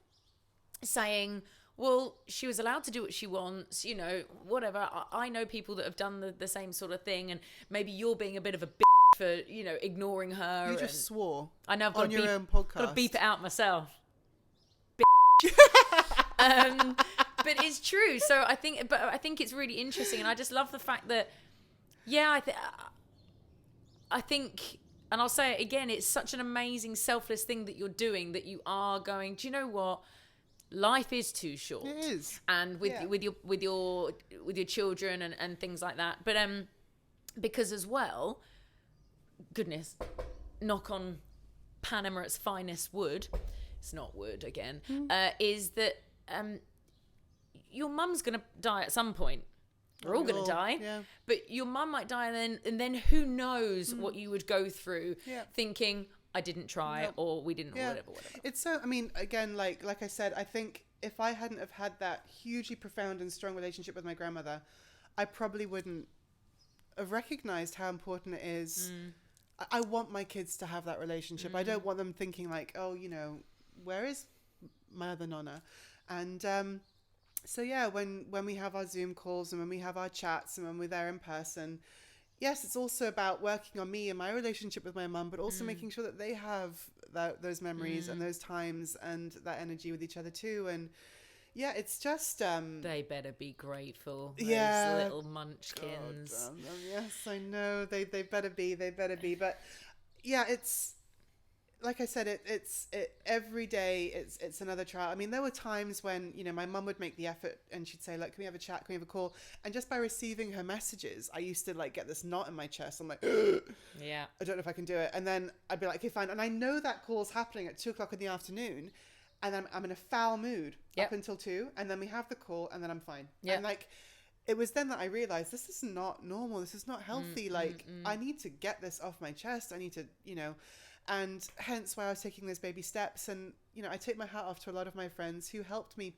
Saying, well, she was allowed to do what she wants, you know, whatever. I know people that have done the same sort of thing, and maybe you're being a bit of a bitch for, you know, ignoring her. You just swore. I know, I've got on your own podcast. Got to beep it out myself. But but it's true. So I think it's really interesting, and I just love the fact that, yeah, I think, and I'll say it again, it's such an amazing, selfless thing that you're doing, that you are going, do you know what? Life is too short. It is. And with your children and things like that. But because as well, goodness, knock on Pan Emirates' finest wood, it's not wood again, is that your mum's going to die at some point. We're all going to die, but your mum might die, and then who knows what you would go through thinking, I didn't try, or we didn't, or whatever. It's so, I mean, again, like I said, I think if I hadn't have had that hugely profound and strong relationship with my grandmother, I probably wouldn't have recognized how important it is. I want my kids to have that relationship. I don't want them thinking like, oh, you know, where is my other nonna? And so yeah, when we have our Zoom calls and when we have our chats and when we're there in person, yes, it's also about working on me and my relationship with my mum, but also making sure that they have those memories and those times and that energy with each other too. And yeah, it's just they better be grateful. Those little munchkins. God, yes, I know they better be. But yeah, it's like I said, it's every day it's another trial. I mean, there were times when, you know, my mum would make the effort and she'd say, like, can we have a chat? Can we have a call? And just by receiving her messages, I used to like get this knot in my chest. I'm like, yeah, I don't know if I can do it. And then I'd be like, okay, fine. And I know that call's happening at 2:00 in the afternoon, and I'm in a foul mood up until 2, and then we have the call, and then I'm fine. And like, it was then that I realized this is not normal. This is not healthy. I need to get this off my chest. I need to, you know. And hence why I was taking those baby steps. And, you know, I take my hat off to a lot of my friends who helped me,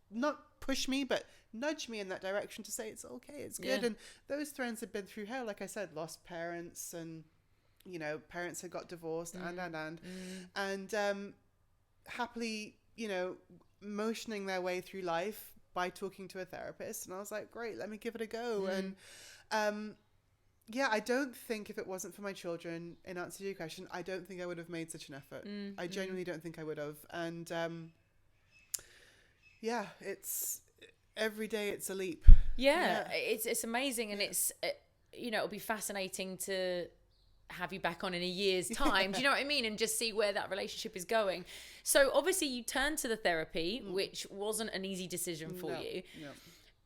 not push me, but nudge me in that direction to say, it's okay, it's good. And those friends had been through hell. Like I said, lost parents, and, you know, parents had got divorced and happily, you know, motioning their way through life by talking to a therapist. And I was like, great, let me give it a go. And, yeah, I don't think if it wasn't for my children, in answer to your question, I don't think I would have made such an effort. I genuinely don't think I would have. And yeah, it's every day it's a leap. Yeah. It's amazing. And it's, you know, it'll be fascinating to have you back on in a year's time. Do you know what I mean? And just see where that relationship is going. So obviously you turned to the therapy, which wasn't an easy decision for you. No.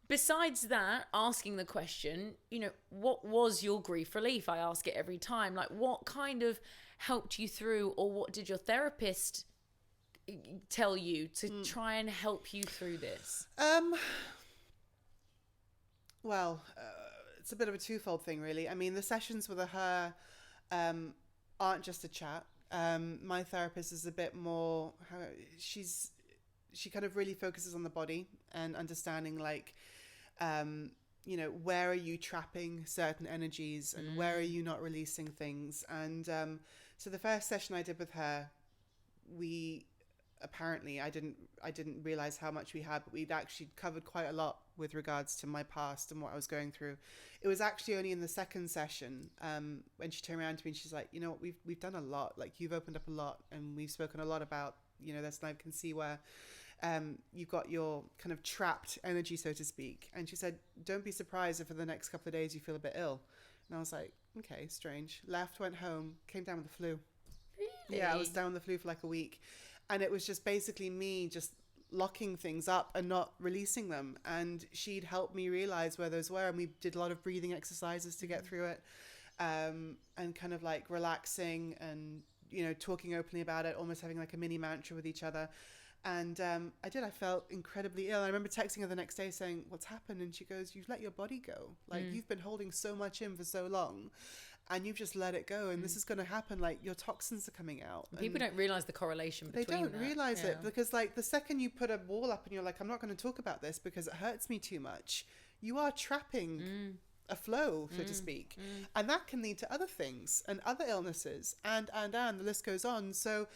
Besides that, asking the question, you know, what was your grief relief? I ask it every time. Like, what kind of helped you through, or what did your therapist tell you to try and help you through this? Well, it's a bit of a twofold thing, really. I mean, the sessions with her aren't just a chat. My therapist is a bit more, she kind of really focuses on the body and understanding, like, you know, where are you trapping certain energies and where are you not releasing things? And so the first session I did with her, we apparently, I didn't realize how much we had, but we'd actually covered quite a lot with regards to my past and what I was going through. It was actually only in the second session when she turned around to me and she's like, you know what, we've done a lot. Like, you've opened up a lot and we've spoken a lot about, you know, this, and I can see where you've got your kind of trapped energy, so to speak. And she said, don't be surprised if for the next couple of days you feel a bit ill. And I was like, okay, strange. Left, went home, came down with the flu. Really? Yeah, I was down with the flu for like a week. And it was just basically me just locking things up and not releasing them. And she'd helped me realize where those were. And we did a lot of breathing exercises to get through it. And kind of like relaxing and, you know, talking openly about it, almost having like a mini mantra with each other. And I felt incredibly ill. I remember texting her the next day saying, what's happened? And she goes, you've let your body go. Like, you've been holding so much in for so long and you've just let it go. And this is going to happen. Like, your toxins are coming out. People don't realize the correlation between They don't realize it, because like the second you put a wall up and you're like, I'm not going to talk about this because it hurts me too much, you are trapping a flow, so to speak. And that can lead to other things and other illnesses and the list goes on. So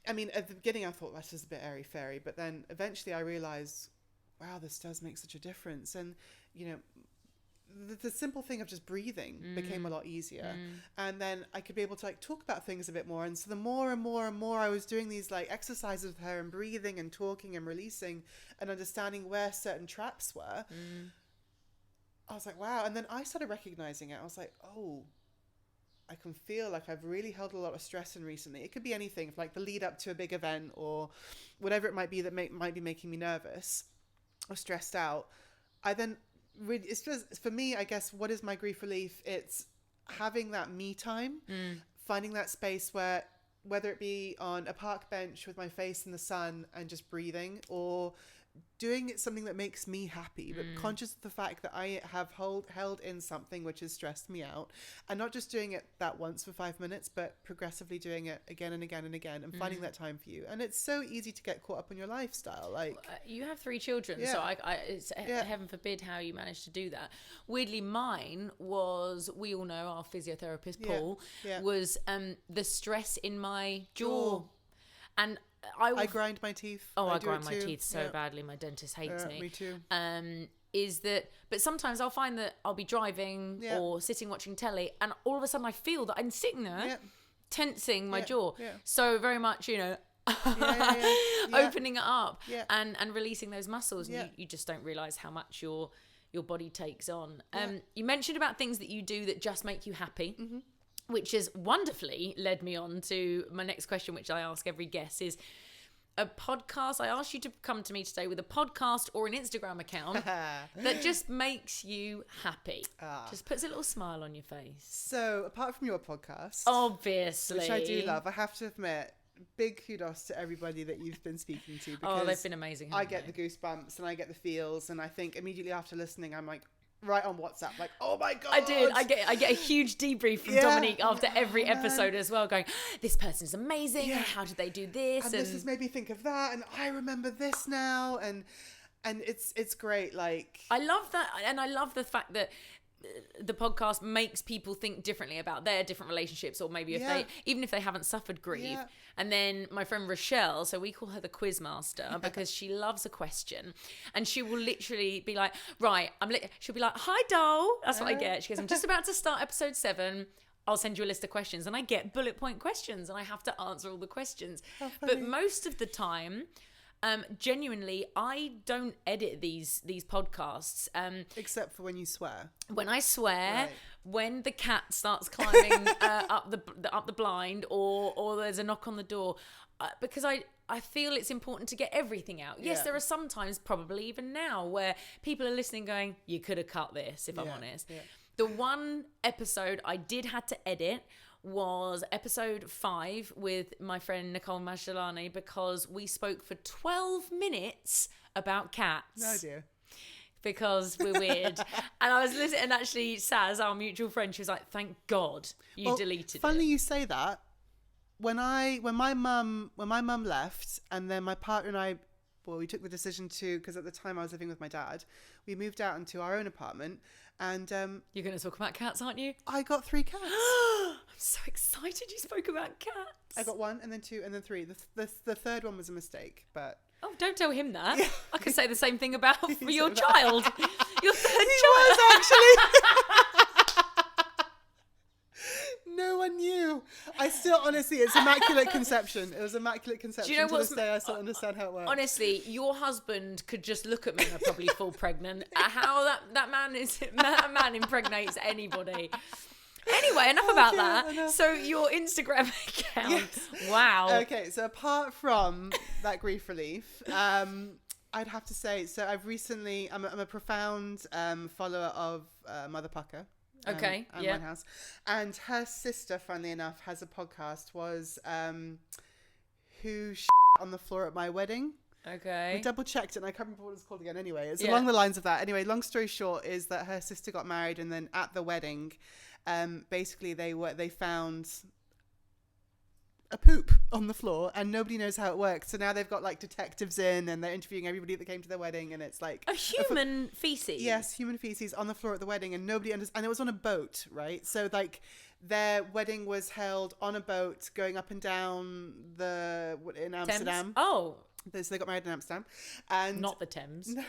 I mean, at the beginning I thought that's just a bit airy-fairy, but then eventually I realized, wow, this does make such a difference. And, you know, the simple thing of just breathing became a lot easier. And then I could be able to like talk about things a bit more. And so the more and more and more I was doing these like exercises with her and breathing and talking and releasing and understanding where certain traps were, I was like, wow. And then I started recognizing it. I was like, oh, I can feel like I've really held a lot of stress in recently. It could be anything, like the lead up to a big event or whatever it might be that might be making me nervous or stressed out. I then really, it's just, for me, I guess, what is my grief relief? It's having that me time, finding that space where, whether it be on a park bench with my face in the sun and just breathing, or doing something that makes me happy, but conscious of the fact that I have held in something which has stressed me out, and not just doing it that once for 5 minutes, but progressively doing it again and again and again, and finding that time for you. And it's so easy to get caught up in your lifestyle. Like you have 3 children, so it's heaven forbid how you managed to do that. Weirdly, mine was, we all know our physiotherapist Paul was the stress in my jaw. And I grind my teeth. Oh, I grind my teeth so badly. My dentist hates me. Me too. But sometimes I'll find that I'll be driving or sitting watching telly, and all of a sudden I feel that I'm sitting there tensing my jaw. So very much, opening it up and releasing those muscles. And you just don't realize how much your body takes on. You mentioned about things that you do that just make you happy. Which has wonderfully led me on to my next question, which I ask every guest, is a podcast. I asked you to come to me today with a podcast or an Instagram account that just makes you happy. Just puts a little smile on your face. So apart from your podcast, obviously, which I do love, I have to admit, big kudos to everybody that you've been speaking to. Because they've been amazing. I get the goosebumps and I get the feels, and I think immediately after listening, I'm like, right on WhatsApp, like, oh my god, I get a huge debrief from Dominique after every episode as well, going, this person's amazing, and how did they do this, and this has made me think of that, and I remember this now, and it's great. Like, I love that, and I love the fact that the podcast makes people think differently about their different relationships, or maybe even if they haven't suffered grief. And then my friend Rochelle, so we call her the quiz master because she loves a question, and she will literally be like, right, she'll be like, hi doll, that's what I get. She goes, I'm just about to start episode 7, I'll send you a list of questions, and I get bullet point questions, and I have to answer all the questions. But most of the time, genuinely, I don't edit these podcasts. Except for when you swear. When I swear, when the cat starts climbing up the blind, or there's a knock on the door, because I feel it's important to get everything out. Yes, there are sometimes, probably even now, where people are listening going, you could have cut this, if I'm honest. The one episode I did have to edit was episode 5 with my friend Nicole Magdalani, because we spoke for 12 minutes about cats. Oh dear. Because we're weird. And I was listening, and actually Saz, our mutual friend, she was like, thank God you deleted it. Funny you say that. When my mum left, and then my partner and I, we took the decision to, because at the time I was living with my dad, we moved out into our own apartment, and you're going to talk about cats, aren't you? I got 3 cats. I'm so excited you spoke about cats. I got 1, and then 2, and then 3. The third one was a mistake, but... Oh, don't tell him that. Yeah. I could say the same thing about your child. Your third child. Was actually. No one knew. I still, honestly, it's immaculate conception. It was immaculate conception. Do you know to this day, I still understand how it works. Honestly, your husband could just look at me and I'd probably fall pregnant. How that man impregnates anybody. Anyway, enough about that. So your Instagram account. Yes. Wow. Okay, so apart from that grief relief, I'd have to say, so I've recently, I'm a profound follower of Mother Pucker. Okay, Winehouse. And her sister, funnily enough, has a podcast, Who on the Floor at My Wedding. Okay. We double checked it, and I can't remember what it's called again anyway. It's along the lines of that. Anyway, long story short is that her sister got married, and then at the wedding, basically they found a poop on the floor, and nobody knows how it works. So now they've got like detectives in, and they're interviewing everybody that came to their wedding, and it's like a human feces. Yes, human feces on the floor at the wedding, and nobody understands. And it was on a boat, right? So like their wedding was held on a boat going up and down in Amsterdam. Oh, So they got married in Amsterdam, and not the Thames. No.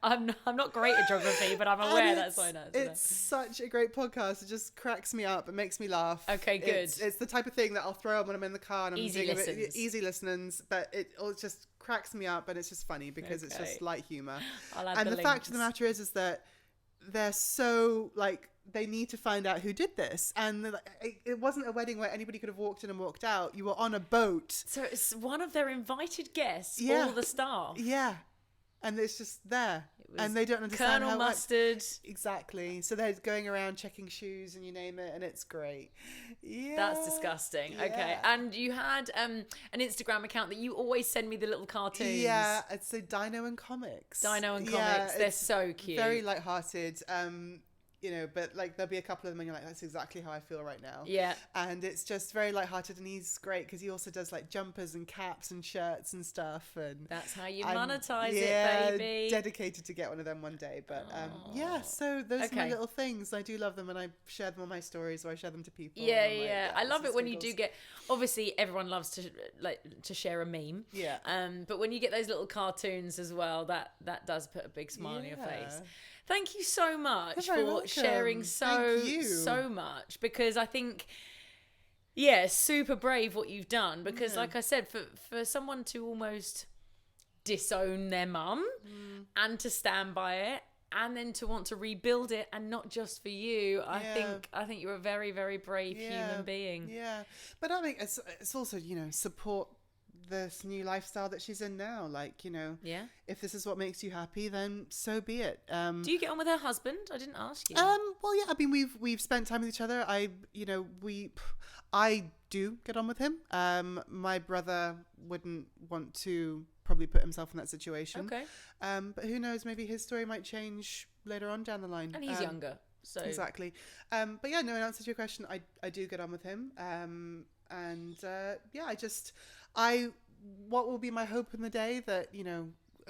I'm not great at geography, but I'm aware that's what I know. It's such a great podcast. It just cracks me up. It makes me laugh. Okay, good. It's the type of thing that I'll throw on when I'm in the car and I'm easy listens. Easy listenings, but it just cracks me up, and it's just funny because it's just light humor. And the fact of the matter is that they're so like, they need to find out who did this, and it wasn't a wedding where anybody could have walked in and walked out. You were on a boat, so it's one of their invited guests. Yeah. All the staff, and it's just there, and they don't understand Colonel Mustard. Exactly. So they're going around checking shoes and you name it, and it's great. Yeah, that's disgusting. Yeah. Okay, and you had an Instagram account that you always send me the little cartoons. Yeah, it's so Dino and Comics. They're so cute. Very lighthearted. But like there'll be a couple of them and you're like, that's exactly how I feel right now. Yeah. And it's just very lighthearted, and he's great because he also does like jumpers and caps and shirts and stuff. And that's how you monetize it, baby. Dedicated to get one of them one day. But so those are my little things. I do love them, and I share them on my stories, or I share them to people. Yeah. I love it when you do get, obviously everyone loves to share a meme. Yeah. But when you get those little cartoons as well, that does put a big smile on your face. Thank you so much for sharing so much, because I think, super brave what you've done, because like I said, for someone to almost disown their mum and to stand by it and then to want to rebuild it, and not just for you, I think you're a very, very brave human being. Yeah, but I mean, it's also, support this new lifestyle that she's in now, like, if this is what makes you happy, then so be it. Do you get on with her husband? I didn't ask you. Well, yeah, I mean, we've spent time with each other. I do get on with him. My brother wouldn't want to probably put himself in that situation. Okay. But who knows, maybe his story might change later on down the line. And he's younger, so exactly. But yeah, no, in answer to your question, I do get on with him. What will be my hope in the day that, I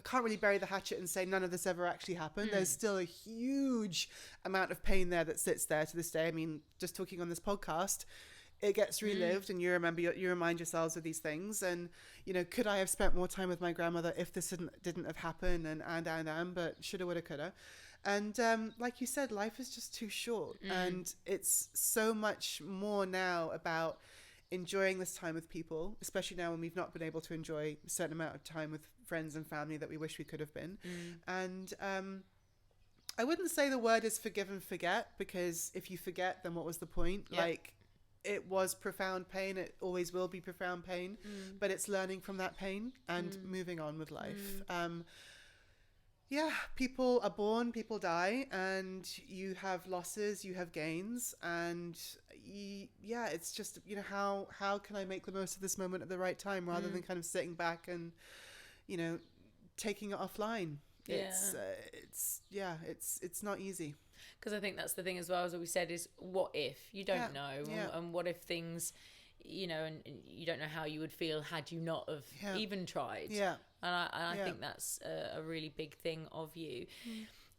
can't really bury the hatchet and say none of this ever actually happened. There's still a huge amount of pain there that sits there to this day. I mean, just talking on this podcast, it gets relived, and you remind yourselves of these things. And, could I have spent more time with my grandmother if this didn't have happened, and but shoulda, woulda, coulda. And like you said, life is just too short, and it's so much more now about enjoying this time with people, especially now when we've not been able to enjoy a certain amount of time with friends and family that we wish we could have been. And I wouldn't say the word is forgive and forget, because if you forget, then what was the point? Yep. Like, it was profound pain. It always will be profound pain, but it's learning from that pain and moving on with life. People are born, people die, and you have losses, you have gains, and it's just, how can I make the most of this moment at the right time, rather than kind of sitting back and, taking it offline. It's not easy. Because I think that's the thing as well, as we said, is what if you don't know, and what if things, and you don't know how you would feel had you not have even tried. And I think that's a really big thing of you.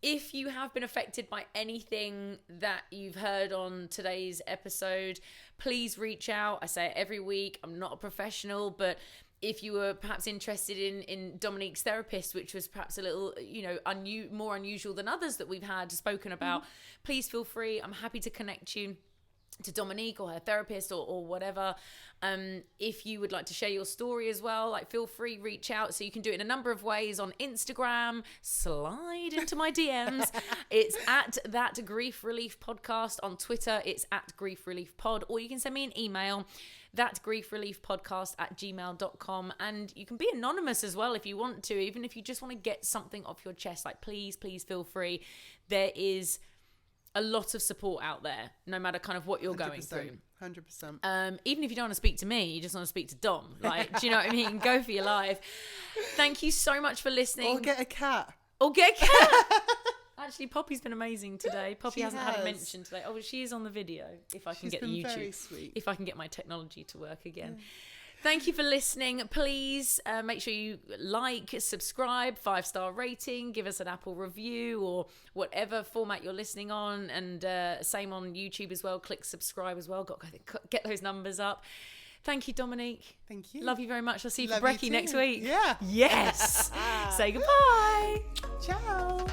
If you have been affected by anything that you've heard on today's episode, please reach out. I say it every week. I'm not a professional, but if you were perhaps interested in Dominique's therapist, which was perhaps a little, more unusual than others that we've had spoken about, please feel free. I'm happy to connect you to Dominique or her therapist or whatever. If you would like to share your story as well, feel free, reach out. So you can do it in a number of ways. On Instagram, slide into my DMs. It's at That Grief Relief Podcast. On Twitter, it's at Grief Relief Pod, or you can send me an email, thatgriefreliefpodcast@gmail.com. And you can be anonymous as well if you want to, even if you just want to get something off your chest. Please feel free. There is a lot of support out there, no matter kind of what you're going through. 100%. Even if you don't want to speak to me, you just want to speak to Dom. Do you know what I mean? Go for your life. Thank you so much for listening. Or get a cat. Actually, Poppy's been amazing today. Poppy hasn't had a mention today. Oh, she is on the video. If I can get the YouTube. Very sweet. If I can get my technology to work again. Thank you for listening. Please make sure you like, subscribe, 5-star rating, give us an Apple review or whatever format you're listening on. And same on YouTube as well. Click subscribe as well. Got to get those numbers up. Thank you, Dominique. Thank you. Love you very much. I'll see you Love for you brekkie too. next week. Yeah. Yes. Say goodbye. Ciao.